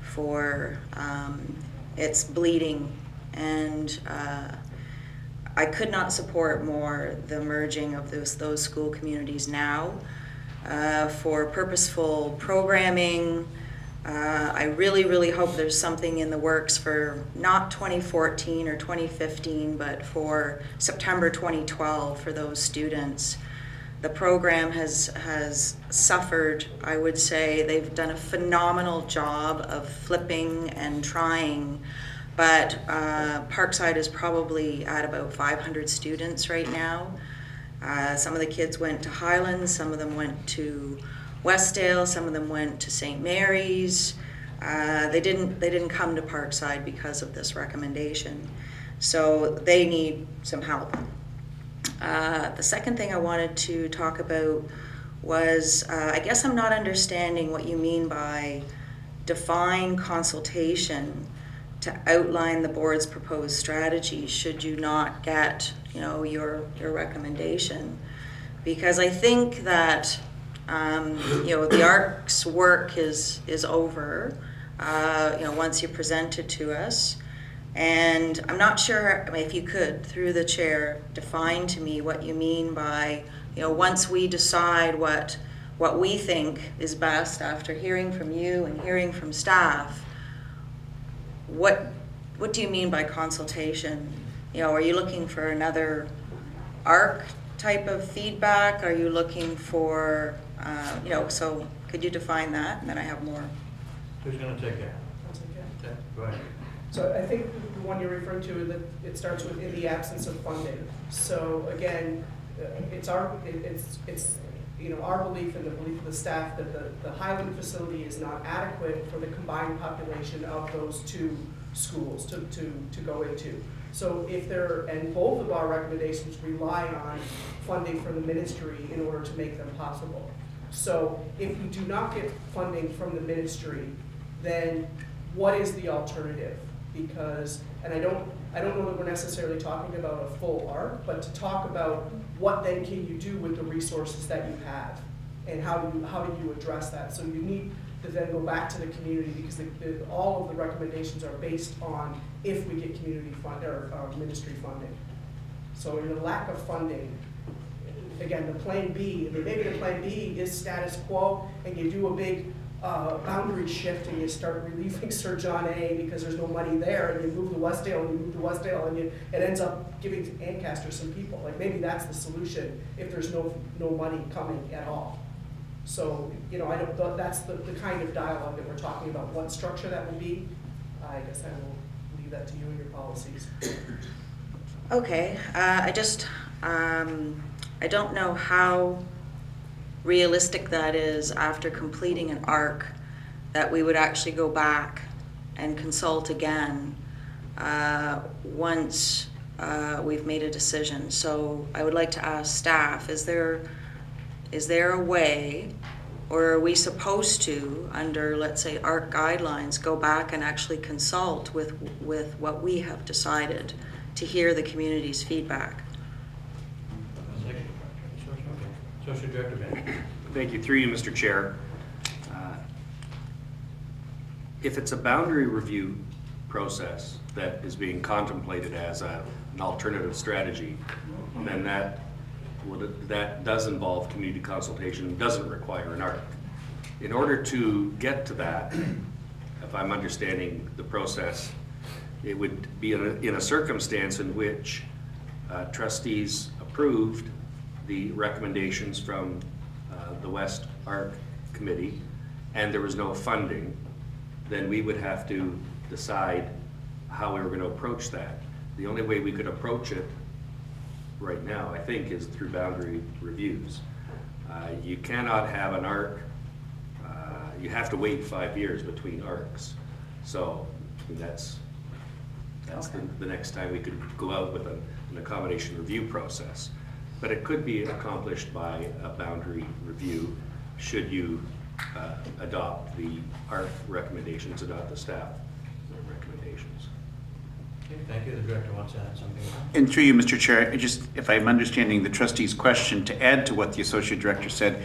Speaker 11: for its bleeding, and I could not support more the merging of those school communities now. For purposeful programming, I really, really hope there's something in the works for not 2014 or 2015, but for September 2012 for those students. The program has suffered, I would say. They've done a phenomenal job of flipping and trying, but Parkside is probably at about 500 students right now. Some of the kids went to Highlands, some of them went to Westdale, some of them went to St. Mary's. They didn't come to Parkside because of this recommendation. So they need some help. The second thing I wanted to talk about was, I guess I'm not understanding what you mean by define consultation to outline the board's proposed strategy should you not get, your recommendation. Because I think that, the ARC's work is over, once you present it to us. And I'm not sure, if you could, through the chair, define to me what you mean by, once we decide what we think is best after hearing from you and hearing from staff, what do you mean by consultation? Are you looking for another ARC type of feedback? Are you looking for, so could you define that? And then I have more.
Speaker 4: Who's going to take it?
Speaker 3: I'll take it.
Speaker 4: Okay, go ahead.
Speaker 3: So I think the one you're referring to, that it starts with in the absence of funding. So again, it's our belief and the belief of the staff that the Highland facility is not adequate for the combined population of those two schools to go into. So and both of our recommendations rely on funding from the ministry in order to make them possible. So if we do not get funding from the ministry, then what is the alternative? Because, and I don't know that we're necessarily talking about a full ARC, but to talk about what then can you do with the resources that you have, and how do you address that? So you need to then go back to the community, because all of the recommendations are based on if we get community fund or ministry funding. So in the lack of funding, again, the plan B, maybe the plan B is status quo, and you do a big boundary shift and you start relieving Sir John A because there's no money there, and you move to Westdale and it ends up giving Ancaster some people. Like, maybe that's the solution if there's no money coming at all. So, that's the kind of dialogue that we're talking about. What structure that will be, I guess I will leave that to you and your policies.
Speaker 11: Okay, I don't know how realistic that is after completing an ARC, that we would actually go back and consult again once we've made a decision. So I would like to ask staff, is there a way, or are we supposed to, under, let's say, ARC guidelines, go back and actually consult with what we have decided to hear the community's feedback?
Speaker 4: Associate Director Bain.
Speaker 5: Thank you. Through you, Mr. Chair. If it's a boundary review process that is being contemplated as an alternative strategy, then that does involve community consultation, doesn't require an ARC. In order to get to that, if I'm understanding the process, it would be in a circumstance in which trustees approved the recommendations from the West ARC Committee, and there was no funding, then we would have to decide how we were going to approach that. The only way we could approach it right now, I think, is through boundary reviews. You cannot have an ARC, you have to wait 5 years between ARCs. So that's okay. The next time we could go out with an accommodation review process. But it could be accomplished by a boundary review should you adopt the ARC recommendations, adopt the staff recommendations.
Speaker 4: Okay, thank you. The director wants to add something.
Speaker 12: And through you, Mr. Chair, if I'm understanding the trustee's question, to add to what the associate director said,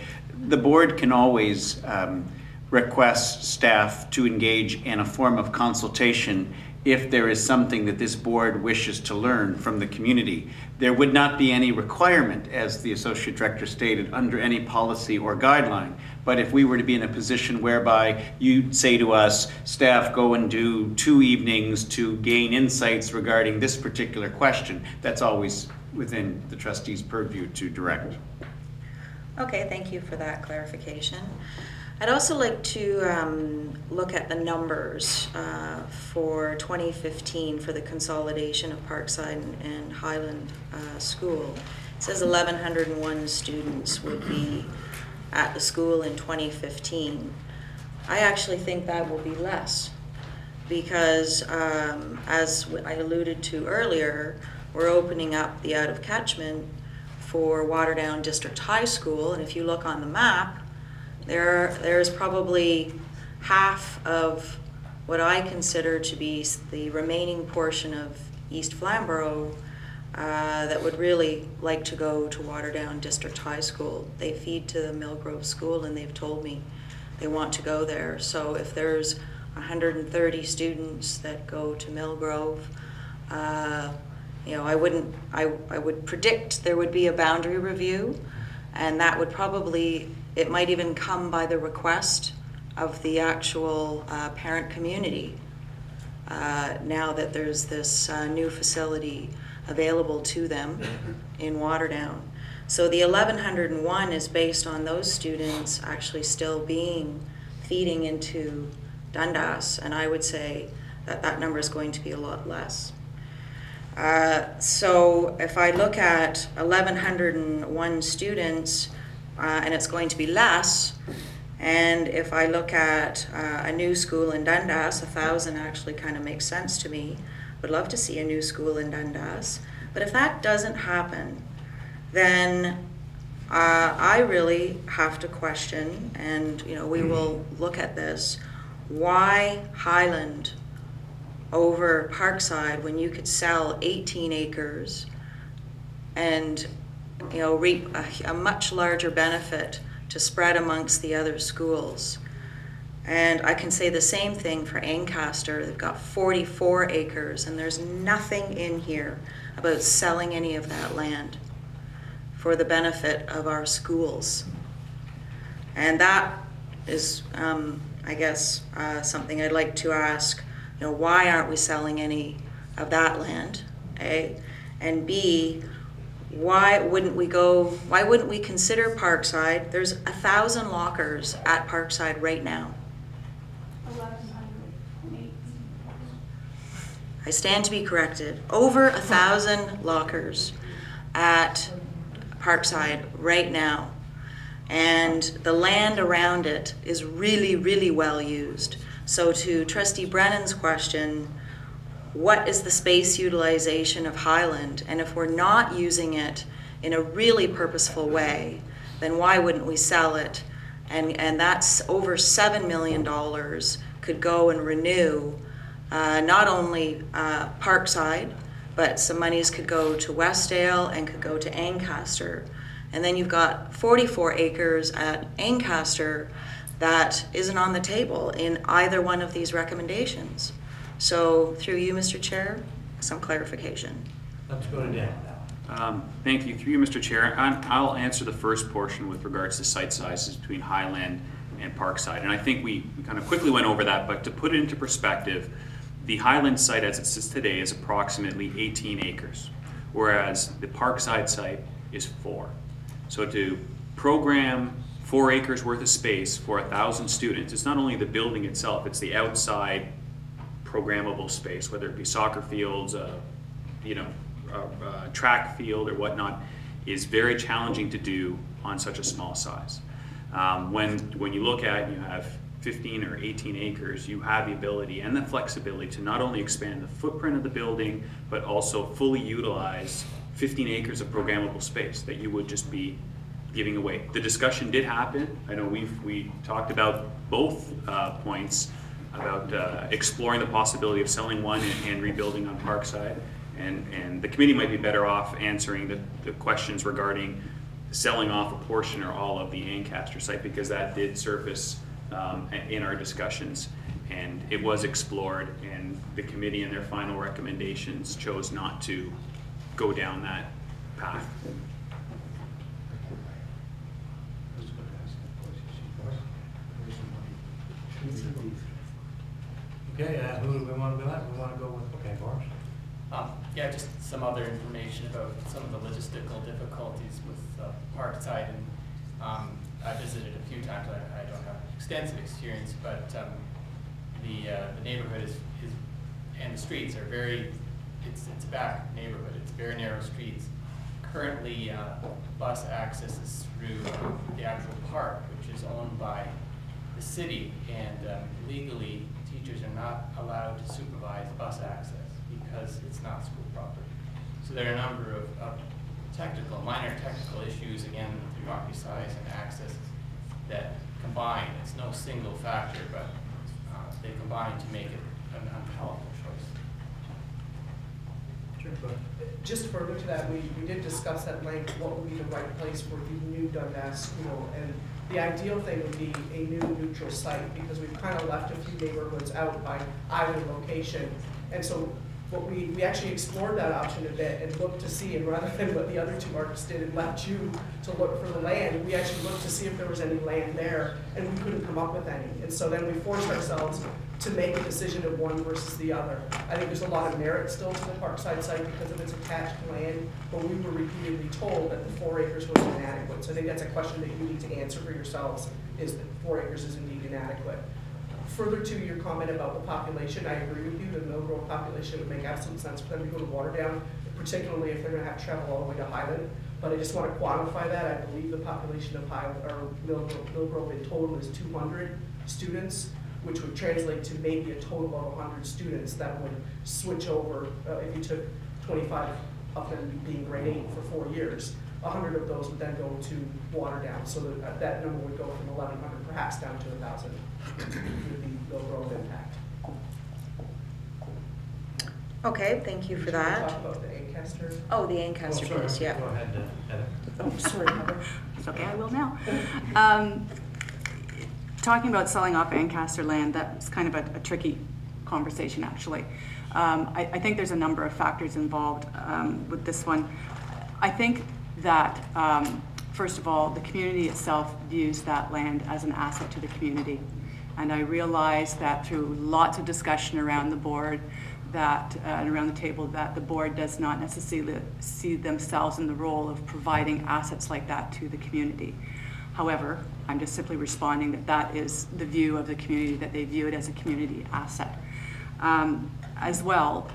Speaker 12: the board can always request staff to engage in a form of consultation if there is something that this board wishes to learn from the community. There would not be any requirement, as the associate director stated, under any policy or guideline. But if we were to be in a position whereby you say to us, staff, go and do 2 evenings to gain insights regarding this particular question, that's always within the trustee's purview to direct.
Speaker 11: Okay, thank you for that clarification. I'd also like to look at the numbers for 2015 for the consolidation of Parkside and Highland School. It says 1,101 students would be at the school in 2015. I actually think that will be less because, as I alluded to earlier, we're opening up the out of catchment for Waterdown District High School, and if you look on the map, there's probably half of what I consider to be the remaining portion of East Flamborough that would really like to go to Waterdown District High School. They feed to the Millgrove School, and they've told me they want to go there. So if there's 130 students that go to Millgrove, you know, I would predict there would be a boundary review, and that would probably, it might even come by the request of the actual parent community now that there's this new facility available to them in Waterdown. So the 1101 is based on those students actually still feeding into Dundas, and I would say that that number is going to be a lot less. So if I look at 1101 students, and it's going to be less, and if I look at a new school in Dundas, 1,000 actually kind of makes sense to me. Would love to see a new school in Dundas. But if that doesn't happen, then I really have to question, and you know, we will look at this, why Highland over Parkside when you could sell 18 acres and you know, reap a much larger benefit to spread amongst the other schools. And I can say the same thing for Ancaster. They've got 44 acres, and there's nothing in here about selling any of that land for the benefit of our schools. And that is, I guess, something I'd like to ask, you know, why aren't we selling any of that land, A? And B, why wouldn't we consider Parkside? There's 1,000 lockers at Parkside right now.
Speaker 13: 1,108.
Speaker 11: I stand to be corrected. Over 1,000 lockers at Parkside right now. And the land around it is really, really well used. So to Trustee Brennan's question, what is the space utilization of Highland? And if we're not using it in a really purposeful way, then why wouldn't we sell it? And that's over $7 million could go and renew not only Parkside, but some monies could go to Westdale and could go to Ancaster. And then you've got 44 acres at Ancaster that isn't on the table in either one of these recommendations. So through you, Mr. Chair, some clarification.
Speaker 14: Let's go to Dan now.
Speaker 8: Thank you. Through you, Mr. Chair, I'll answer the first portion with regards to site sizes between Highland and Parkside. And I think we kind of quickly went over that, but to put it into perspective, the Highland site as it sits today is approximately 18 acres, whereas the Parkside site is 4. So to program 4 acres worth of space for 1,000 students, it's not only the building itself, it's the outside programmable space, whether it be soccer fields, track field or whatnot, is very challenging to do on such a small size. When you look at, you have 15 or 18 acres, you have the ability and the flexibility to not only expand the footprint of the building, but also fully utilize 15 acres of programmable space that you would just be giving away. The discussion did happen. I know we talked about both points about exploring the possibility of selling one and rebuilding on Parkside. And the committee might be better off answering the questions regarding selling off a portion or all of the Ancaster site, because that did surface in our discussions, and it was explored, and the committee in their final recommendations chose not to go down that path.
Speaker 14: Okay, who do we want to go at? We want to go with, okay, Boris.
Speaker 2: Yeah, just some other information about some of the logistical difficulties with Parkside. And I visited a few times. I don't have extensive experience, but the neighborhood is and the streets are very, it's a back neighborhood. It's very narrow streets. Currently, bus access is through the actual park, which is owned by the city, and legally, teachers are not allowed to supervise bus access because it's not school property. So there are a number of minor technical issues, again, with the property size and access that combine. It's no single factor, but they combine to make it an unpalatable choice.
Speaker 3: Just further to that, we did discuss at length what would be the right place for the new Dundas school. And the ideal thing would be a new neutral site, because we've kind of left a few neighborhoods out by either location. And so what we actually explored that option a bit and looked to see, and rather than what the other two artists did and left you to look for the land, we actually looked to see if there was any land there, and we couldn't come up with any. And so then we forced ourselves to make a decision of one versus the other. I think there's a lot of merit still to the Parkside site because of its attached land, but we were repeatedly told that the 4 acres was inadequate. So I think that's a question that you need to answer for yourselves, is that 4 acres is indeed inadequate. Further to your comment about the population, I agree with you. The Mill Grove population would make absolute sense for them to go to Waterdown, particularly if they're going to have to travel all the way to Highland. But I just want to quantify that. I believe the population of Highland, or Mill Grove in total is 200 students, which would translate to maybe a total of 100 students that would switch over if you took 25 of them being grade 8 for 4 years. 100 of those would then go to Waterdown, so that number would go from 1,100 perhaps down to 1,000 with the Mill Grove impact.
Speaker 11: Okay, thank you for that.
Speaker 3: Talk about the Ancaster.
Speaker 11: Oh, the Ancaster piece, yeah.
Speaker 14: Go ahead, Heather.
Speaker 1: Oh, sorry, Heather. It's okay, I will now. Talking about selling off Ancaster land, that's kind of a tricky conversation, actually. I think there's a number of factors involved with this one. I think that, first of all, the community itself views that land as an asset to the community. And I realize that through lots of discussion around the board, and around the table, that the board does not necessarily see themselves in the role of providing assets like that to the community. However, I'm just simply responding that that is the view of the community, that they view it as a community asset. As well,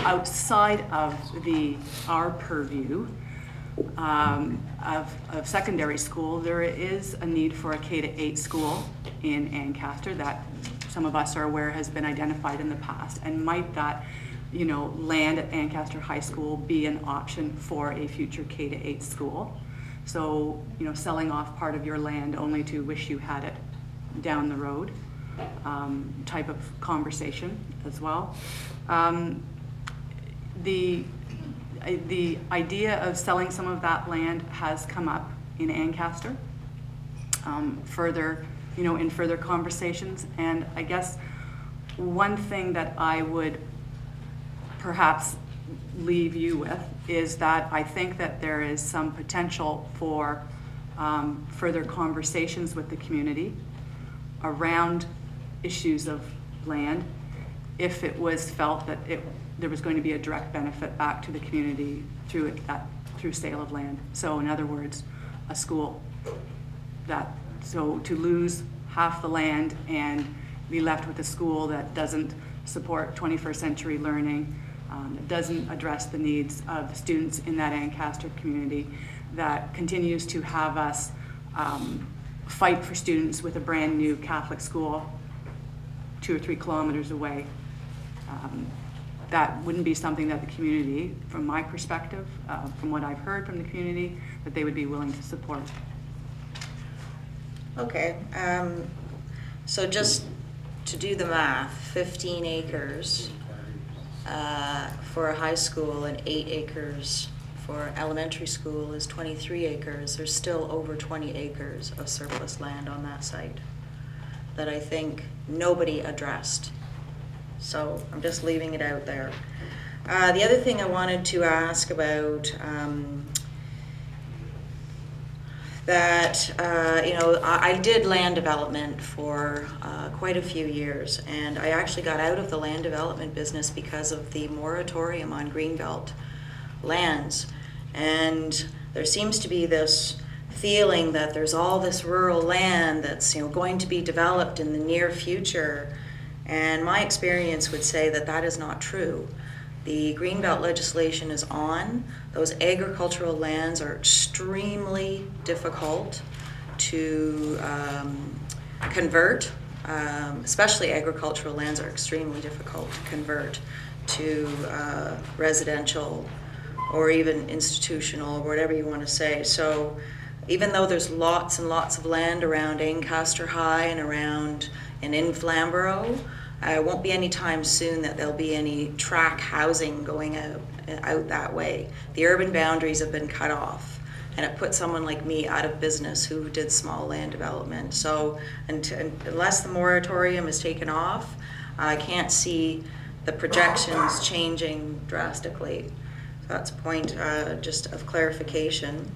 Speaker 1: outside of our purview of secondary school, there is a need for a K-8 school in Ancaster that some of us are aware has been identified in the past. And might that, land at Ancaster High School be an option for a future K-8 school? So, selling off part of your land only to wish you had it down the road, type of conversation as well. The idea of selling some of that land has come up in Ancaster, in further conversations. And I guess one thing that I would perhaps leave you with is that I think that there is some potential for further conversations with the community around issues of land if it was felt that there was going to be a direct benefit back to the community through sale of land. So in other words, a school. So to lose half the land and be left with a school that doesn't support 21st century learning, that doesn't address the needs of the students in that Ancaster community, that continues to have us fight for students with a brand new Catholic school 2 or 3 kilometers away. That wouldn't be something that the community, from my perspective, from what I've heard from the community, that they would be willing to support.
Speaker 11: Okay, so just to do the math, 15 acres for a high school and 8 acres for elementary school is 23 acres. There's still over 20 acres of surplus land on that site that I think nobody addressed. So I'm just leaving it out there. The other thing I wanted to ask about, I did land development for quite a few years, and I actually got out of the land development business because of the moratorium on greenbelt lands. And there seems to be this feeling that there's all this rural land that's going to be developed in the near future. And my experience would say that that is not true. The greenbelt legislation is on. Those agricultural lands are extremely difficult to convert. Especially agricultural lands are extremely difficult to convert to residential or even institutional, or whatever you want to say. So even though there's lots and lots of land around Ancaster High and in Flamborough, it won't be any time soon that there'll be any track housing going out that way. The urban boundaries have been cut off, and it put someone like me out of business who did small land development. So unless the moratorium is taken off, I can't see the projections changing drastically. So that's a point just of clarification.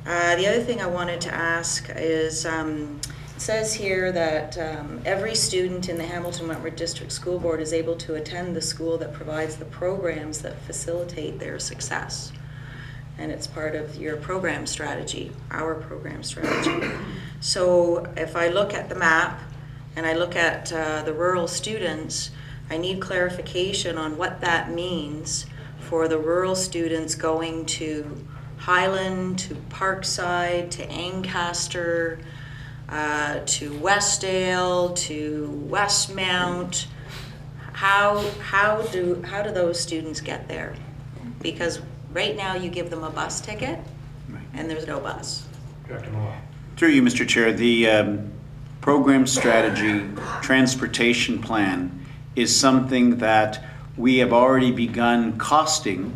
Speaker 11: The other thing I wanted to ask is, it says here that every student in the Hamilton-Wentworth District School Board is able to attend the school that provides the programs that facilitate their success. And it's part of your program strategy, our program strategy. So if I look at the map and I look at the rural students, I need clarification on what that means for the rural students going to Highland, to Parkside, to Ancaster, to Westdale, to Westmount. How do those students get there? Because right now you give them a bus ticket and there's no bus.
Speaker 14: Director Moore.
Speaker 12: Through you, Mr. Chair, the program strategy transportation plan is something that we have already begun costing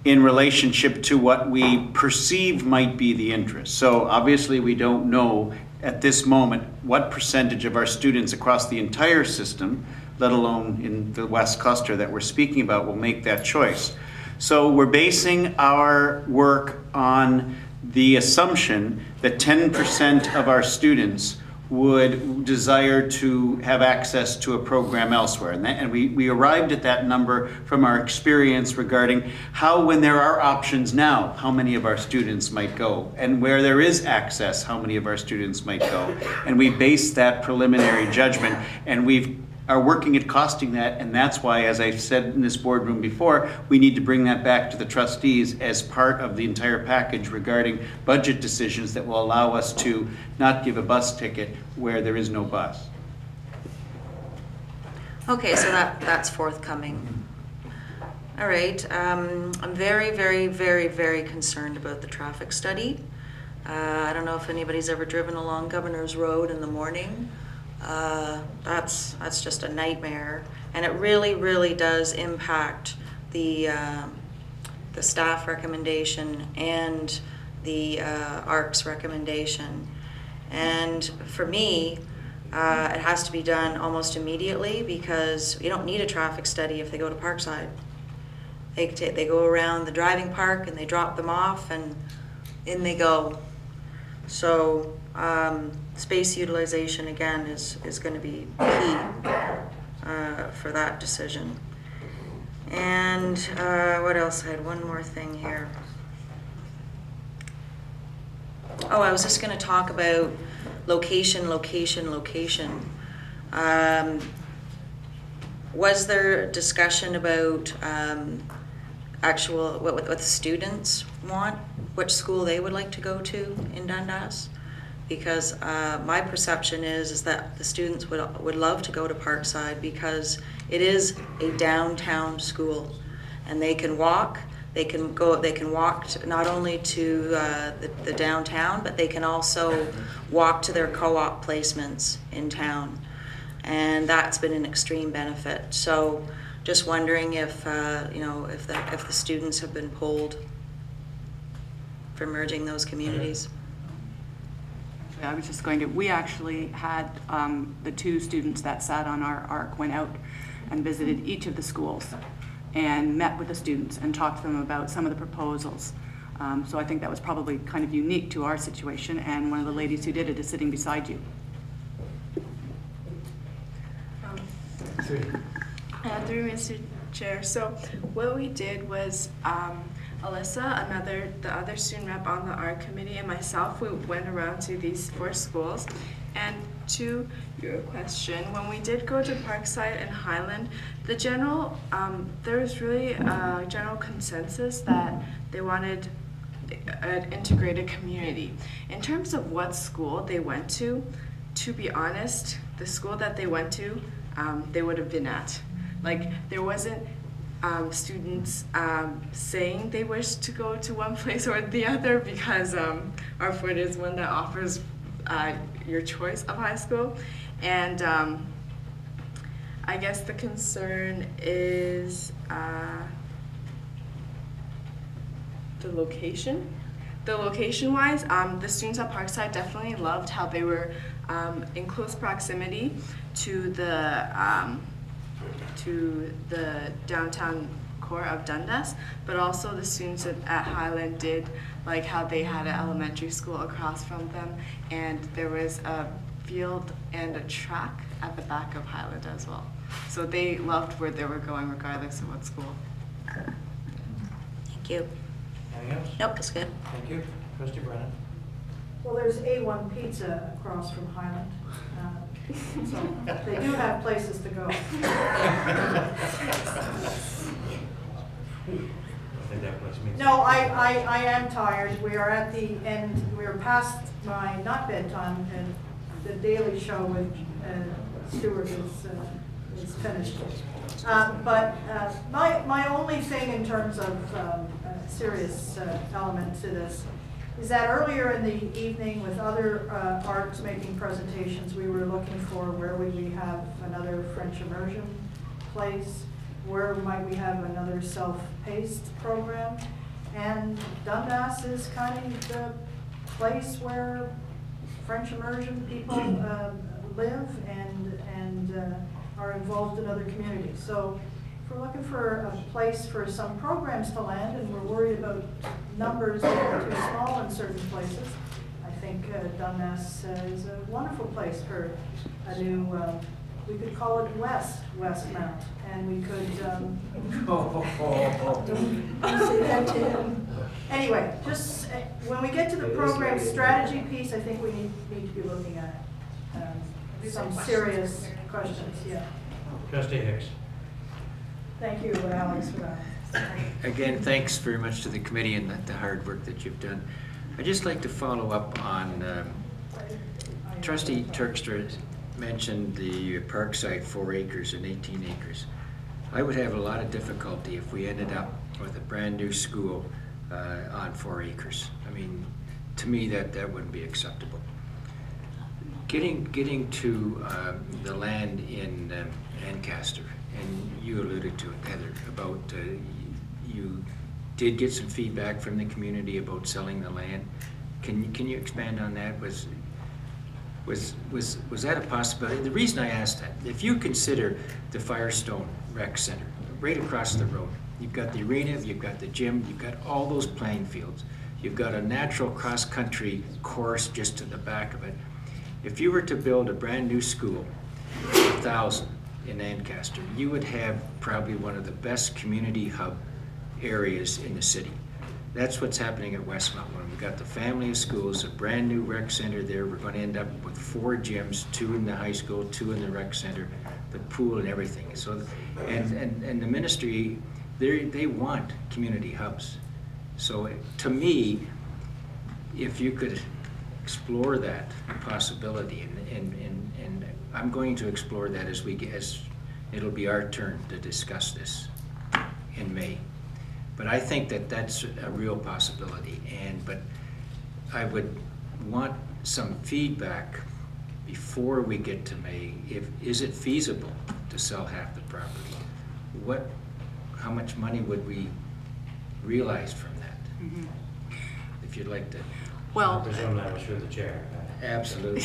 Speaker 12: in relationship to what we perceive might be the interest. So obviously we don't know at this moment what percentage of our students across the entire system, let alone in the West cluster that we're speaking about, will make that choice. So we're basing our work on the assumption that 10% of our students would desire to have access to a program elsewhere. And we arrived at that number from our experience regarding how, when there are options now, how many of our students might go, and where there is access, how many of our students might go. And we based that preliminary judgment, and we are working at costing that, and that's why, as I've said in this boardroom before, we need to bring that back to the trustees as part of the entire package regarding budget decisions that will allow us to not give a bus ticket where there is no bus.
Speaker 11: Okay, so that's forthcoming. All right, I'm very, very, very, very concerned about the traffic study. I don't know if anybody's ever driven along Governor's Road in the morning. That's just a nightmare, and it really, really does impact the staff recommendation and the ARC's recommendation. And for me, it has to be done almost immediately, because you don't need a traffic study if they go to Parkside. They go around the driving park and they drop them off and in they go. So space utilization again is going to be key for that decision. And what else? I had one more thing here. Oh, I was just going to talk about location. Was there discussion about what the students want, which school they would like to go to in Dundas? Because my perception is that the students would love to go to Parkside, because it is a downtown school, and they can walk. They can walk not only to the downtown, but they can also walk to their co-op placements in town, and that's been an extreme benefit. So, just wondering if if the students have been polled for merging those communities.
Speaker 1: I was just going to, we actually had the two students that sat on our ARC went out and visited each of the schools and met with the students and talked to them about some of the proposals. So I think that was probably kind of unique to our situation, and one of the ladies who did it is sitting beside you.
Speaker 13: Through Mr. Chair, so what we did was Alyssa, the other student rep on the ARC committee, and myself, we went around to these 4 schools. And to your question, when we did go to Parkside and Highland, the general, there was really a general consensus that they wanted an integrated community. In terms of what school they went to be honest, the school that they went to, they would have been at. Like, there wasn't students saying they wish to go to one place or the other, because our Ford is one that offers your choice of high school. And I guess the concern is the location. The location-wise, the students at Parkside definitely loved how they were in close proximity to the downtown core of Dundas, but also the students at Highland did like how they had an elementary school across from them, and there was a field and a track at the back of Highland as well. So they loved where they were going regardless of what school.
Speaker 11: Thank you.
Speaker 14: Anything else?
Speaker 11: Nope, that's good.
Speaker 14: Thank you. Trustee Brennan.
Speaker 6: Well, there's A1 Pizza across from Highland, so they do have places to go.
Speaker 14: I think that place means.
Speaker 6: No, I am tired. We are at the end, we are past my, not bedtime, and the daily show with Stuart is finished. But my only thing in terms of serious element to this is that earlier in the evening with other arts making presentations, we were looking for where would we have another French immersion place, where might we have another self-paced program, and Dundas is kind of the place where French immersion people live and are involved in other communities. So if we're looking for a place for some programs to land and we're worried about numbers being too small in certain places, I think Dundas is a wonderful place for a new, we could call it Westmount, and we could, anyway, just when we get to the program strategy piece, I think we need to be looking at some serious questions, yeah.
Speaker 14: Trustee Hicks.
Speaker 6: Thank you, Alex, for that.
Speaker 15: Again, thanks very much to the committee and the hard work that you've done. I'd just like to follow up on Trustee Turkstra mentioned the Parkside 4 acres and 18 acres. I would have a lot of difficulty if we ended up with a brand new school on 4 acres. I mean, to me, that wouldn't be acceptable. Getting to the land in Ancaster, and you alluded to it, Heather, about you did get some feedback from the community about selling the land. Can you expand on that? Was that a possibility? The reason I asked that, if you consider the Firestone Rec Center right across the road, you've got the arena, you've got the gym, you've got all those playing fields, you've got a natural cross-country course just to the back of it. If you were to build a brand new school, 1,000 in Ancaster, you would have probably one of the best community hub areas in the city. That's what's happening at Westmount. When we've got the family of schools, a brand new rec center there, we're going to end up with 4 gyms, 2 in the high school, 2 in the rec center, the pool and everything. So, and the ministry, they want community hubs. So to me, if you could explore that possibility, and I'm going to explore that as it'll be our turn to discuss this in May. But I think that that's a real possibility, but I would want some feedback before we get to May. Is it feasible to sell half the property? How much money would we realize from that? Mm-hmm. If you'd like to.
Speaker 14: Well, I presume that was through the chair.
Speaker 15: Absolutely.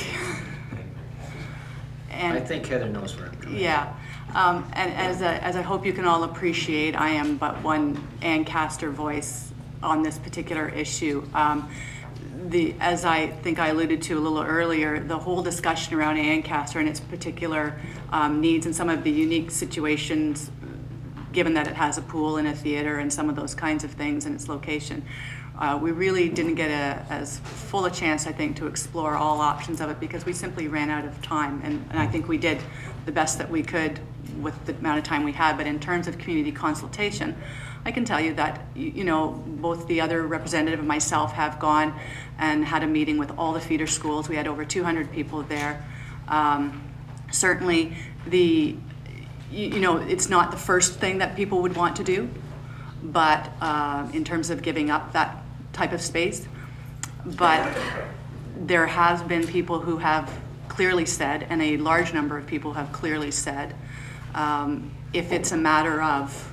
Speaker 15: And I think Heather knows where I'm coming.
Speaker 1: Yeah. And as I hope you can all appreciate, I am but one Ancaster voice on this particular issue. As I think I alluded to a little earlier, the whole discussion around Ancaster and its particular needs and some of the unique situations, given that it has a pool and a theater and some of those kinds of things in its location, we really didn't get as full a chance, I think, to explore all options of it because we simply ran out of time. And I think we did the best that we could with the amount of time we had. But in terms of community consultation, I can tell you that, both the other representative and myself have gone and had a meeting with all the feeder schools. We had over 200 people there. Certainly, it's not the first thing that people would want to do, but in terms of giving up that type of space. But there has been people who have clearly said, and a large number of people have clearly said, If it's a matter of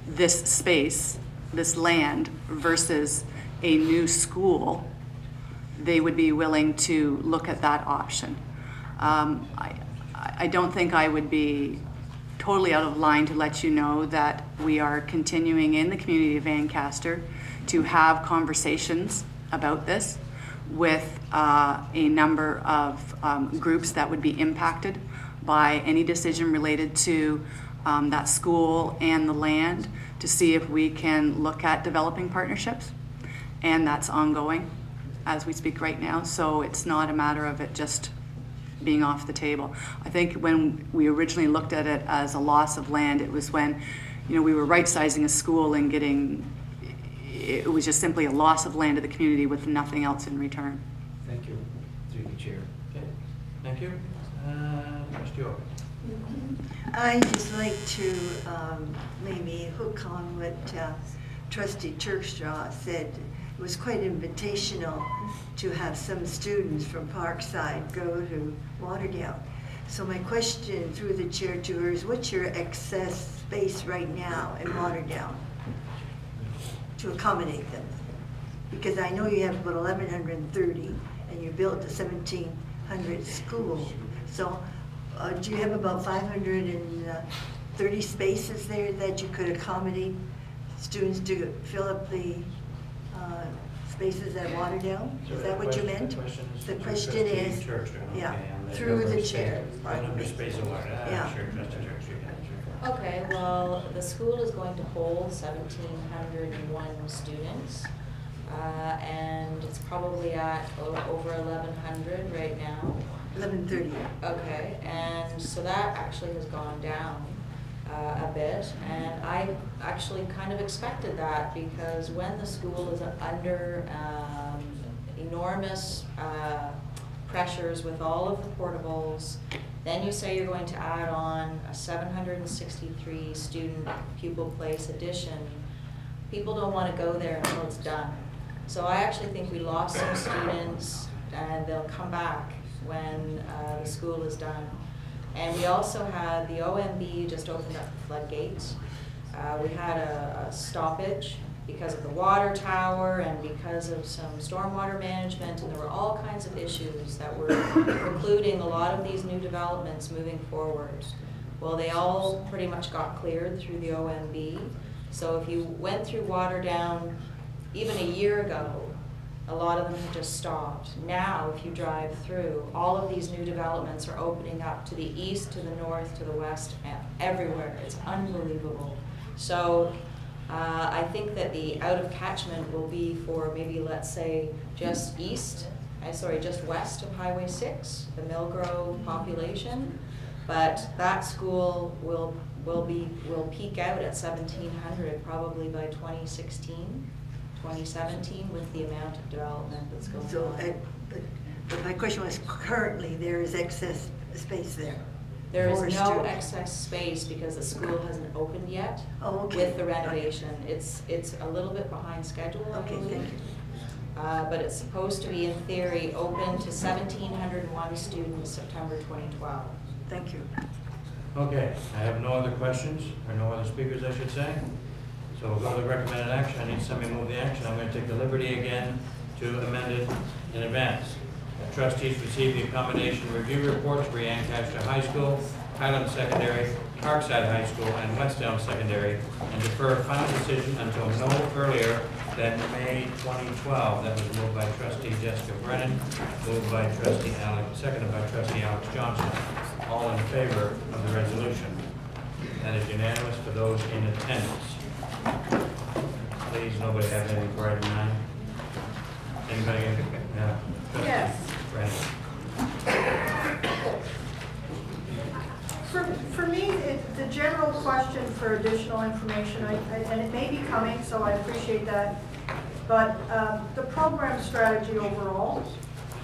Speaker 1: this space, this land versus a new school, they would be willing to look at that option. I don't think I would be totally out of line to let you know that we are continuing in the community of Ancaster to have conversations about this with a number of groups that would be impacted by any decision related to that school and the land, to see if we can look at developing partnerships. And that's ongoing as we speak right now, so it's not a matter of it just being off the table. I think when we originally looked at it as a loss of land, it was when, you know, we were right-sizing a school and it was just simply a loss of land to the community with nothing else in return.
Speaker 14: Thank you, through the chair. Okay, thank you. Trustee Orr.
Speaker 16: I'd just like to maybe hook on what Trustee Churchstraw said. It was quite invitational to have some students from Parkside go to Waterdale. So my question through the chair to her is, what's your excess space right now in Waterdale to accommodate them? Because I know you have about 1,130 and you built a 1,700 school. So do you have about 530 spaces there that you could accommodate students to fill up the spaces at Waterdale? Is that what you meant? The question is, yeah, through the chair.
Speaker 14: Yeah.
Speaker 17: Okay, well, the school is going to hold 1,701 students, and it's probably at over 1,100 right now.
Speaker 16: 1,130.
Speaker 17: Okay, and so that actually has gone down a bit, and I actually kind of expected that, because when the school is under enormous pressures with all of the portables, then you say you're going to add on a 763 student pupil place addition, people don't want to go there until it's done. So I actually think we lost some students, and they'll come back when the school is done. And we also had the OMB just opened up the floodgates. We had a stoppage because of the water tower and because of some stormwater management, and there were all kinds of issues that were precluding a lot of these new developments moving forward. Well, they all pretty much got cleared through the OMB. So if you went through Waterdown even a year ago, a lot of them have just stopped. Now, if you drive through, all of these new developments are opening up to the east, to the north, to the west, and everywhere. It's unbelievable. So I think that the out of catchment will be for maybe, let's say, just west of Highway 6, the Millgrove population. But that school will peak out at 1,700 probably by 2016. 2017 with the amount of development that's going on.
Speaker 16: But my question was, currently there is excess space there?
Speaker 17: There is no excess space because the school hasn't opened yet with the renovation. It's a little bit behind schedule, I believe.
Speaker 16: Thank you.
Speaker 17: But it's supposed to be, in theory, open to 1,701 students September 2012.
Speaker 16: Thank you.
Speaker 14: Okay, I have no other questions, or no other speakers, I should say. So we'll go to the recommended action. I need somebody to move the action. I'm going to take the liberty again to amend it in advance. The trustees receive the accommodation review reports for Ancaster High School, Highland Secondary, Parkside High School, and West Elm Secondary, and defer a final decision until no earlier than May 2012. That was moved by Trustee Jessica Brennan, moved by Trustee Alex, seconded by Trustee Alex Johnson. All in favor of the resolution? That is unanimous for those in attendance. Please, nobody have anything for item 9? Anybody? Yeah.
Speaker 6: Yes.
Speaker 14: Right.
Speaker 6: For me, the general question for additional information, and it may be coming, so I appreciate that, but the program strategy overall,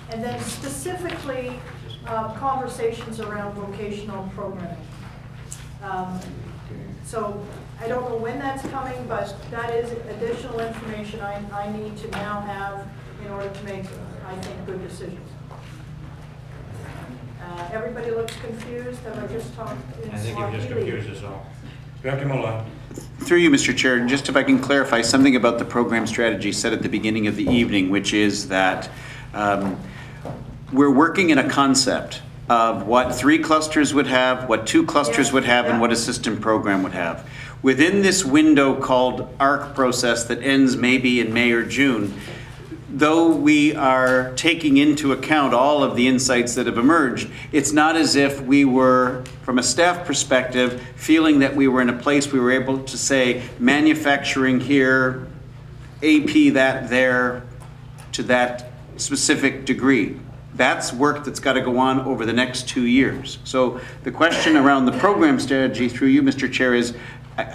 Speaker 6: and then specifically conversations around vocational programming. So I don't know when that's coming, but that is additional information I need to now have in order to make, I think, good decisions. Everybody looks confused. Have I just talked in
Speaker 14: I think you've just
Speaker 6: Swahili?
Speaker 14: confused us all. Director Mullen.
Speaker 12: Through you, Mr. Chair, just if I can clarify something about the program strategy said at the beginning of the evening, which is that we're working in a concept of what 3 clusters would have, what 2 clusters would have, and what a system program would have. Within this window called ARC process that ends maybe in May or June, though we are taking into account all of the insights that have emerged, it's not as if we were, from a staff perspective, feeling that we were in a place we were able to say manufacturing here, AP that there, to that specific degree. That's work that's got to go on over the next 2 years. So the question around the program strategy through you, Mr. Chair, is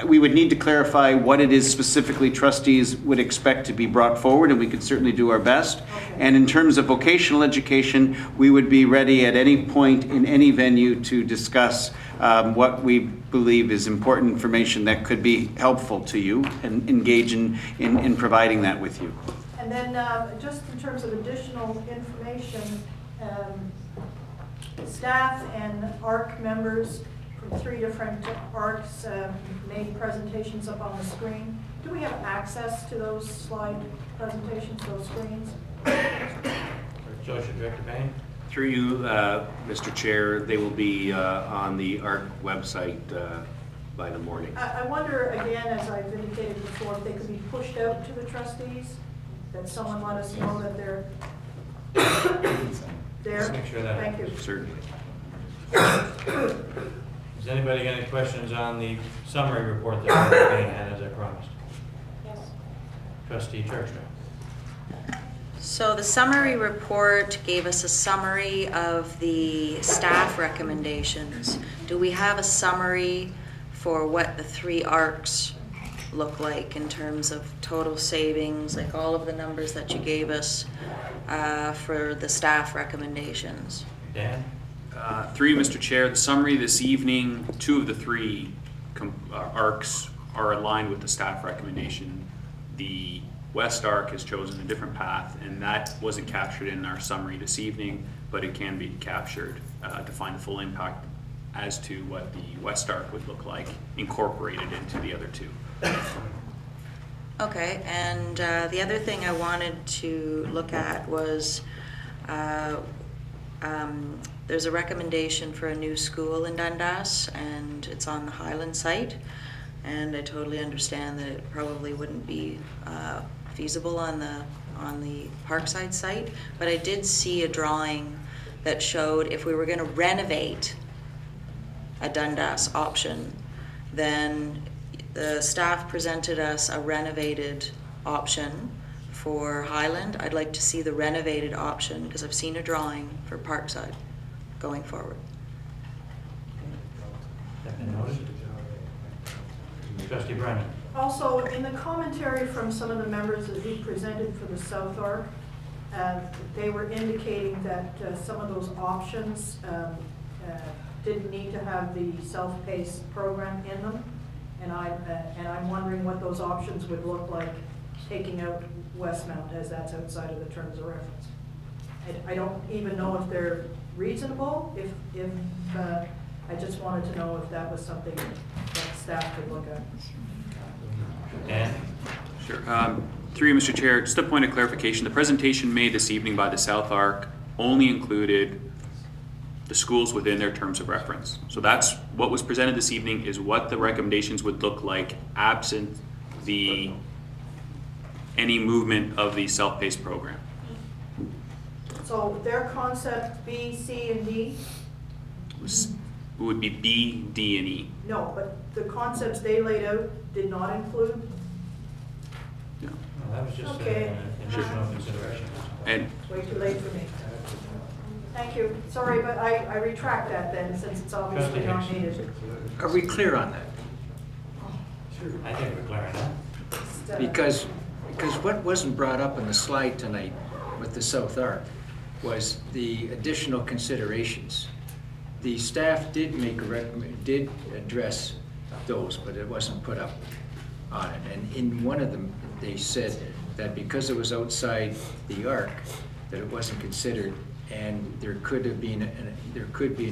Speaker 12: we would need to clarify what it is specifically trustees would expect to be brought forward, and we could certainly do our best. Okay. And in terms of vocational education, we would be ready at any point in any venue to discuss what we believe is important information that could be helpful to you and engage in providing that with you.
Speaker 6: And then just in terms of additional information, staff and ARC members from 3 different ARCs made presentations up on the screen. Do we have access to those slide presentations, those screens?
Speaker 14: Associate Director Bain.
Speaker 5: Through you, Mr. Chair, they will be on the ARC website by the morning.
Speaker 6: I wonder, again, as I've indicated before, if they could be pushed out to the trustees, that someone let us know that they're there.
Speaker 14: Make sure that
Speaker 6: Thank you.
Speaker 5: Certainly.
Speaker 14: Does anybody got any questions on the summary report that Director Bain had as I promised?
Speaker 17: Yes.
Speaker 14: Trustee Churchman.
Speaker 11: So the summary report gave us a summary of the staff recommendations. Do we have a summary for what the 3 ARCs look like in terms of total savings, like all of the numbers that you gave us for the staff recommendations?
Speaker 14: Dan?
Speaker 8: Through you, Mr. Chair, the summary this evening, 2 of the 3 ARCs are aligned with the staff recommendation. The West ARC has chosen a different path, and that wasn't captured in our summary this evening, but it can be captured to find the full impact as to what the West ARC would look like incorporated into the other 2.
Speaker 11: Okay, and the other thing I wanted to look at was there's a recommendation for a new school in Dundas, and it's on the Highland site, and I totally understand that it probably wouldn't be feasible on the Parkside site, but I did see a drawing that showed if we were going to renovate a Dundas option, then the staff presented us a renovated option for Highland. I'd like to see the renovated option because I've seen a drawing for Parkside going forward.
Speaker 14: Trustee Brennan.
Speaker 6: Also, in the commentary from some of the members that we presented for the South ARC, they were indicating that some of those options didn't need to have the self-paced program in them, and I'm wondering what those options would look like, taking out Westmount, as that's outside of the terms of reference. I don't even know if they're reasonable. If I just wanted to know if that was something that staff could look at.
Speaker 14: Dan?
Speaker 8: Sure. Through you, Mr. Chair, just a point of clarification. The presentation made this evening by the South ARC only included the schools within their terms of reference. So that's what was presented this evening, is what the recommendations would look like absent any movement of the self-paced program.
Speaker 6: So their concept B, C, and D?
Speaker 8: It would be B, D, and E.
Speaker 6: No, but the concepts they laid out did not include?
Speaker 8: No.
Speaker 14: Well, that was just
Speaker 6: Okay.
Speaker 14: an additional consideration.
Speaker 8: And
Speaker 6: Way too late for me. Thank you. Sorry, but I retract that then, since it's obviously not needed.
Speaker 15: Are we clear on that?
Speaker 14: I think we're clear on that.
Speaker 15: Because what wasn't brought up in the slide tonight with the South Arc was the additional considerations. The staff did did address those, but it wasn't put up on it. And in one of them, they said that because it was outside the ARC, that it wasn't considered and there could be an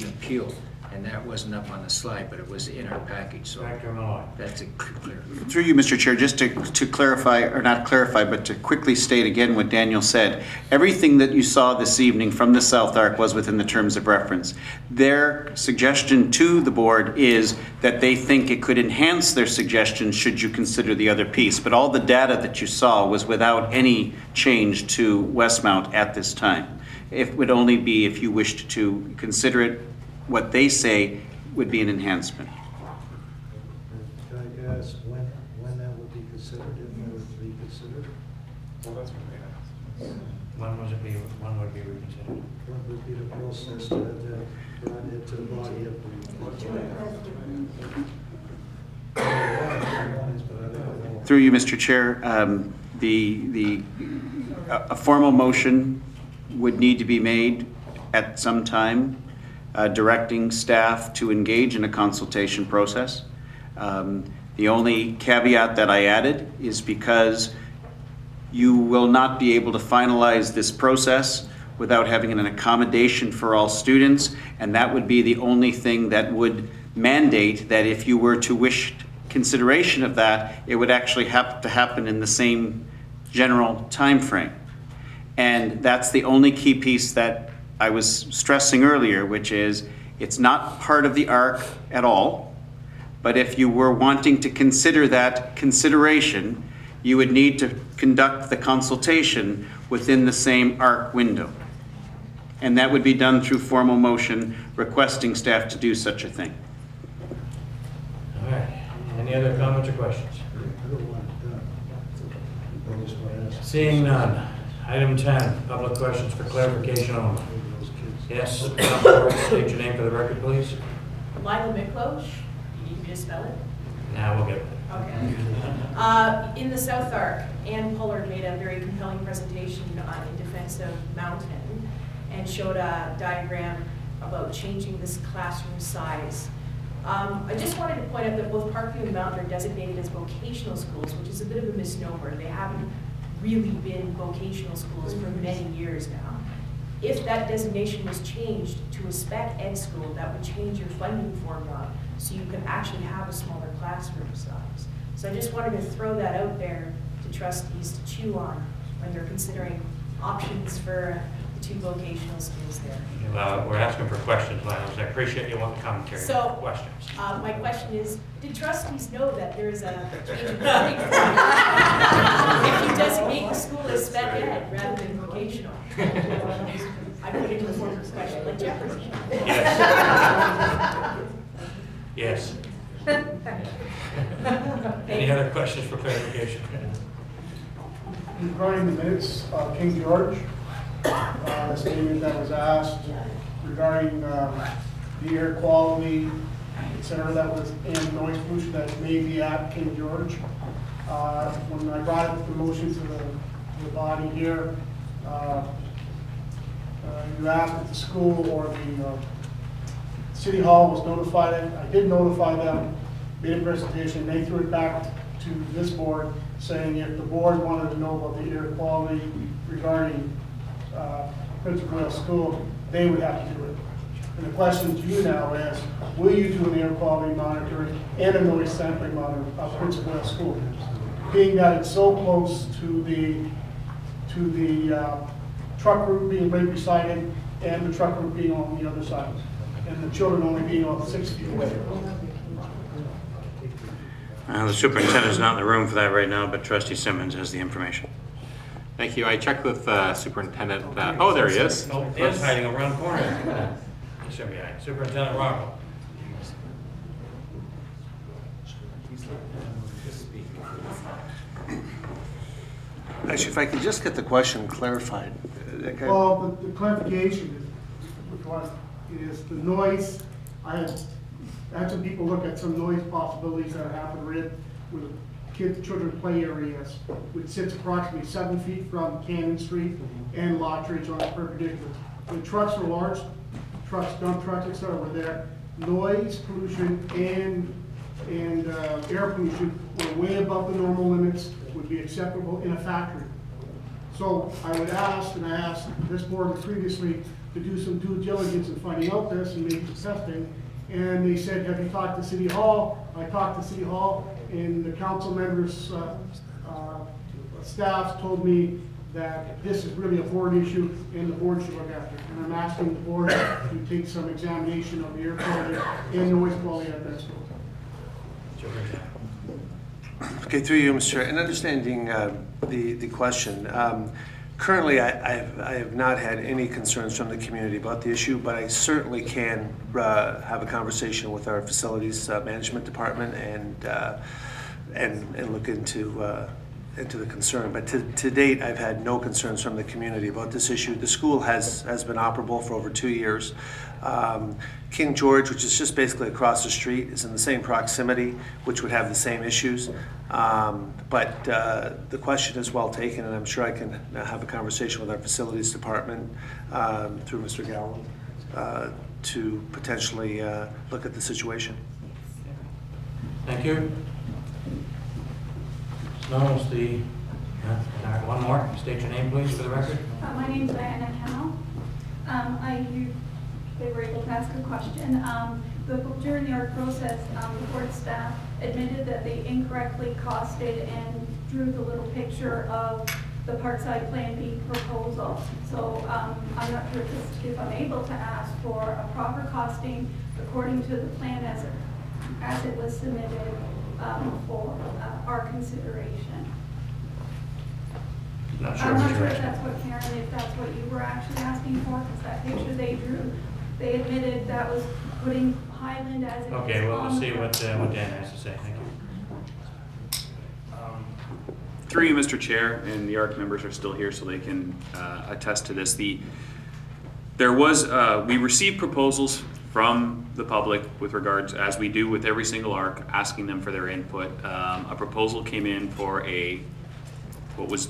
Speaker 15: appeal, and that wasn't up on the slide, but it was in our package, so that's a clear.
Speaker 12: Through you, Mr. Chair, just to clarify, or not clarify, but to quickly state again what Daniel said, everything that you saw this evening from the South Arc was within the terms of reference. Their suggestion to the board is that they think it could enhance their suggestion should you consider the other piece, but all the data that you saw was without any change to Westmount at this time. It would only be if you wished to consider it. What they say would be an enhancement.
Speaker 18: Can I ask when that would be considered, if that would be considered?
Speaker 14: Well, that's what they asked. When would it be reconsidered?
Speaker 18: What would be the process to have that brought into the body of the...
Speaker 12: Through you, Mr. Chair, a formal motion would need to be made at some time directing staff to engage in a consultation process. The only caveat that I added is because you will not be able to finalize this process without having an accommodation for all students, and that would be the only thing that would mandate that if you were to wish consideration of that, it would actually have to happen in the same general time frame. And that's the only key piece that I was stressing earlier, which is it's not part of the ARC at all, but if you were wanting to consider that consideration, you would need to conduct the consultation within the same ARC window. And that would be done through formal motion requesting staff to do such a thing.
Speaker 14: All right. Any other comments or questions? Seeing none. Item 10, public questions for clarification only. Yes, state your name for the record, please.
Speaker 19: Lila Miklos, you can just spell it?
Speaker 14: Now we'll get it.
Speaker 19: Okay. In the South Arc, Ann Pullard made a very compelling presentation in defense of Mountain and showed a diagram about changing this classroom size. I just wanted to point out that both Parkview and Mountain are designated as vocational schools, which is a bit of a misnomer. They haven't really been vocational schools for many years now. If that designation was changed to a spec ed school, that would change your funding formula so you could actually have a smaller classroom size. So I just wanted to throw that out there to trustees to chew on when they're considering options for the two vocational schools there.
Speaker 14: We're asking for questions, Lila. I appreciate you want the commentary.
Speaker 19: So,
Speaker 14: questions.
Speaker 19: My question is, did trustees know that there is a change in funding if you designate the school as spec ed rather than vocational? I put it in the form of a question, like Jefferson.
Speaker 14: Yes. Any other questions for clarification?
Speaker 20: Regarding the minutes, King George, the statement that was asked regarding the air quality, et cetera, that was in noise pollution that may be at King George. When I brought up the motion to the body here, you asked if the school or the City Hall was notified. I did notify them, made a presentation, they threw it back to this board saying if the board wanted to know about the air quality regarding Prince of Wales School, they would have to do it. And the question to you now is, will you do an air quality monitoring and a noise sampling monitoring of Prince of Wales School? Being that it's so close to the truck route being right beside it and the truck route being on the other side, and the children only being on 6 feet away.
Speaker 4: The superintendent's not in the room for that right now, but Trustee Simmons has the information.
Speaker 21: Thank you. I checked with Superintendent. Oh, there he is.
Speaker 14: Oh, he's hiding around the corner. He's behind. Superintendent Rocco.
Speaker 22: Actually, if I could just get the question clarified.
Speaker 20: Well, the clarification is the noise. I had some people look at some noise possibilities that happen with children play areas, which sits approximately 7 feet from Cannon Street and Lottridge on the perpendicular. The trucks are large, dump trucks, etc. were there. Noise pollution and air pollution were way above the normal limits, would be acceptable in a factory. So I would ask, and I asked this board previously, to do some due diligence in finding out this and maybe some testing. And they said, have you talked to City Hall? I talked to City Hall, and the council members' staffs told me that this is really a board issue and the board should look after it. And I'm asking the board to take some examination of the air quality and noise quality at that school.
Speaker 22: Okay, through you, Mr. Chair, and understanding the question. Currently, I have not had any concerns from the community about the issue, but I certainly can have a conversation with our facilities management department and look into the concern. But to date, I've had no concerns from the community about this issue. The school has been operable for over 2 years. King George, which is just basically across the street, is in the same proximity, which would have the same issues. But the question is well taken, and I'm sure I can have a conversation with our facilities department through Mr. Gallo to potentially look at the situation.
Speaker 14: Thank you. Knows the one more. State your name, please, for the record.
Speaker 7: My name is Diana Kennel. They were able to ask a question. During our process, the board staff admitted that they incorrectly costed and drew the little picture of the Parkside Plan B proposal. So I'm not sure if I'm able to ask for a proper costing according to the plan as it was submitted for our consideration.
Speaker 14: Not sure
Speaker 7: I'm not sure if that's what Karen, if that's what you were actually asking for, because that picture they drew, they admitted that was putting Highland as it is.
Speaker 14: Okay, well, we'll see what Dan has to say. Thank you.
Speaker 8: Through you, Mr. Chair, and the ARC members are still here so they can attest to this. We received proposals from the public with regards, as we do with every single ARC, asking them for their input. A proposal came in for what was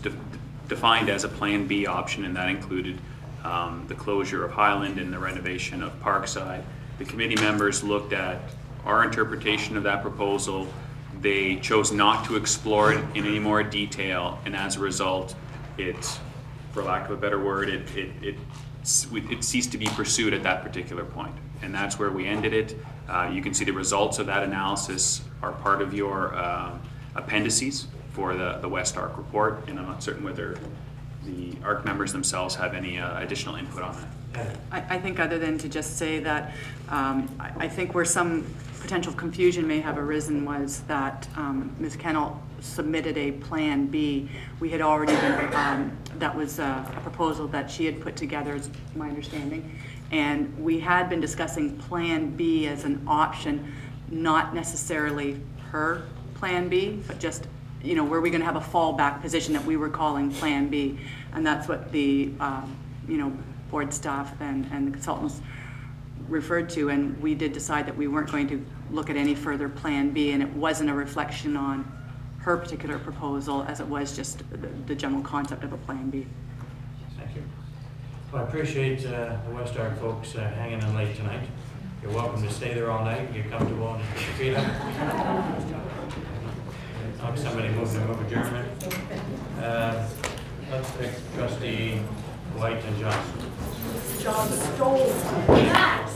Speaker 8: defined as a Plan B option, and that included the closure of Highland and the renovation of Parkside. The committee members looked at our interpretation of that proposal. They chose not to explore it in any more detail, and as a result, for lack of a better word, it ceased to be pursued at that particular point. And that's where we ended it. You can see the results of that analysis are part of your appendices for the West ARC report, and I'm not certain whether the ARC members themselves have any additional input on that.
Speaker 1: I think other than to just say that I think where some potential confusion may have arisen was that Ms. Kennel submitted a Plan B. We had already been, that was a proposal that she had put together, is my understanding, and we had been discussing Plan B as an option, not necessarily her Plan B, but just, you know, were we going to have a fallback position that we were calling Plan B, and that's what the board staff and the consultants referred to, and we did decide that we weren't going to look at any further Plan B, and it wasn't a reflection on her particular proposal as it was just the general concept of a Plan B.
Speaker 14: Thank you. Well, I appreciate the West ARC folks hanging in late tonight. You're welcome to stay there all night, get comfortable and put your feet up. Somebody move adjournment. Let's take Trustee White and Johnson.
Speaker 6: John stole that.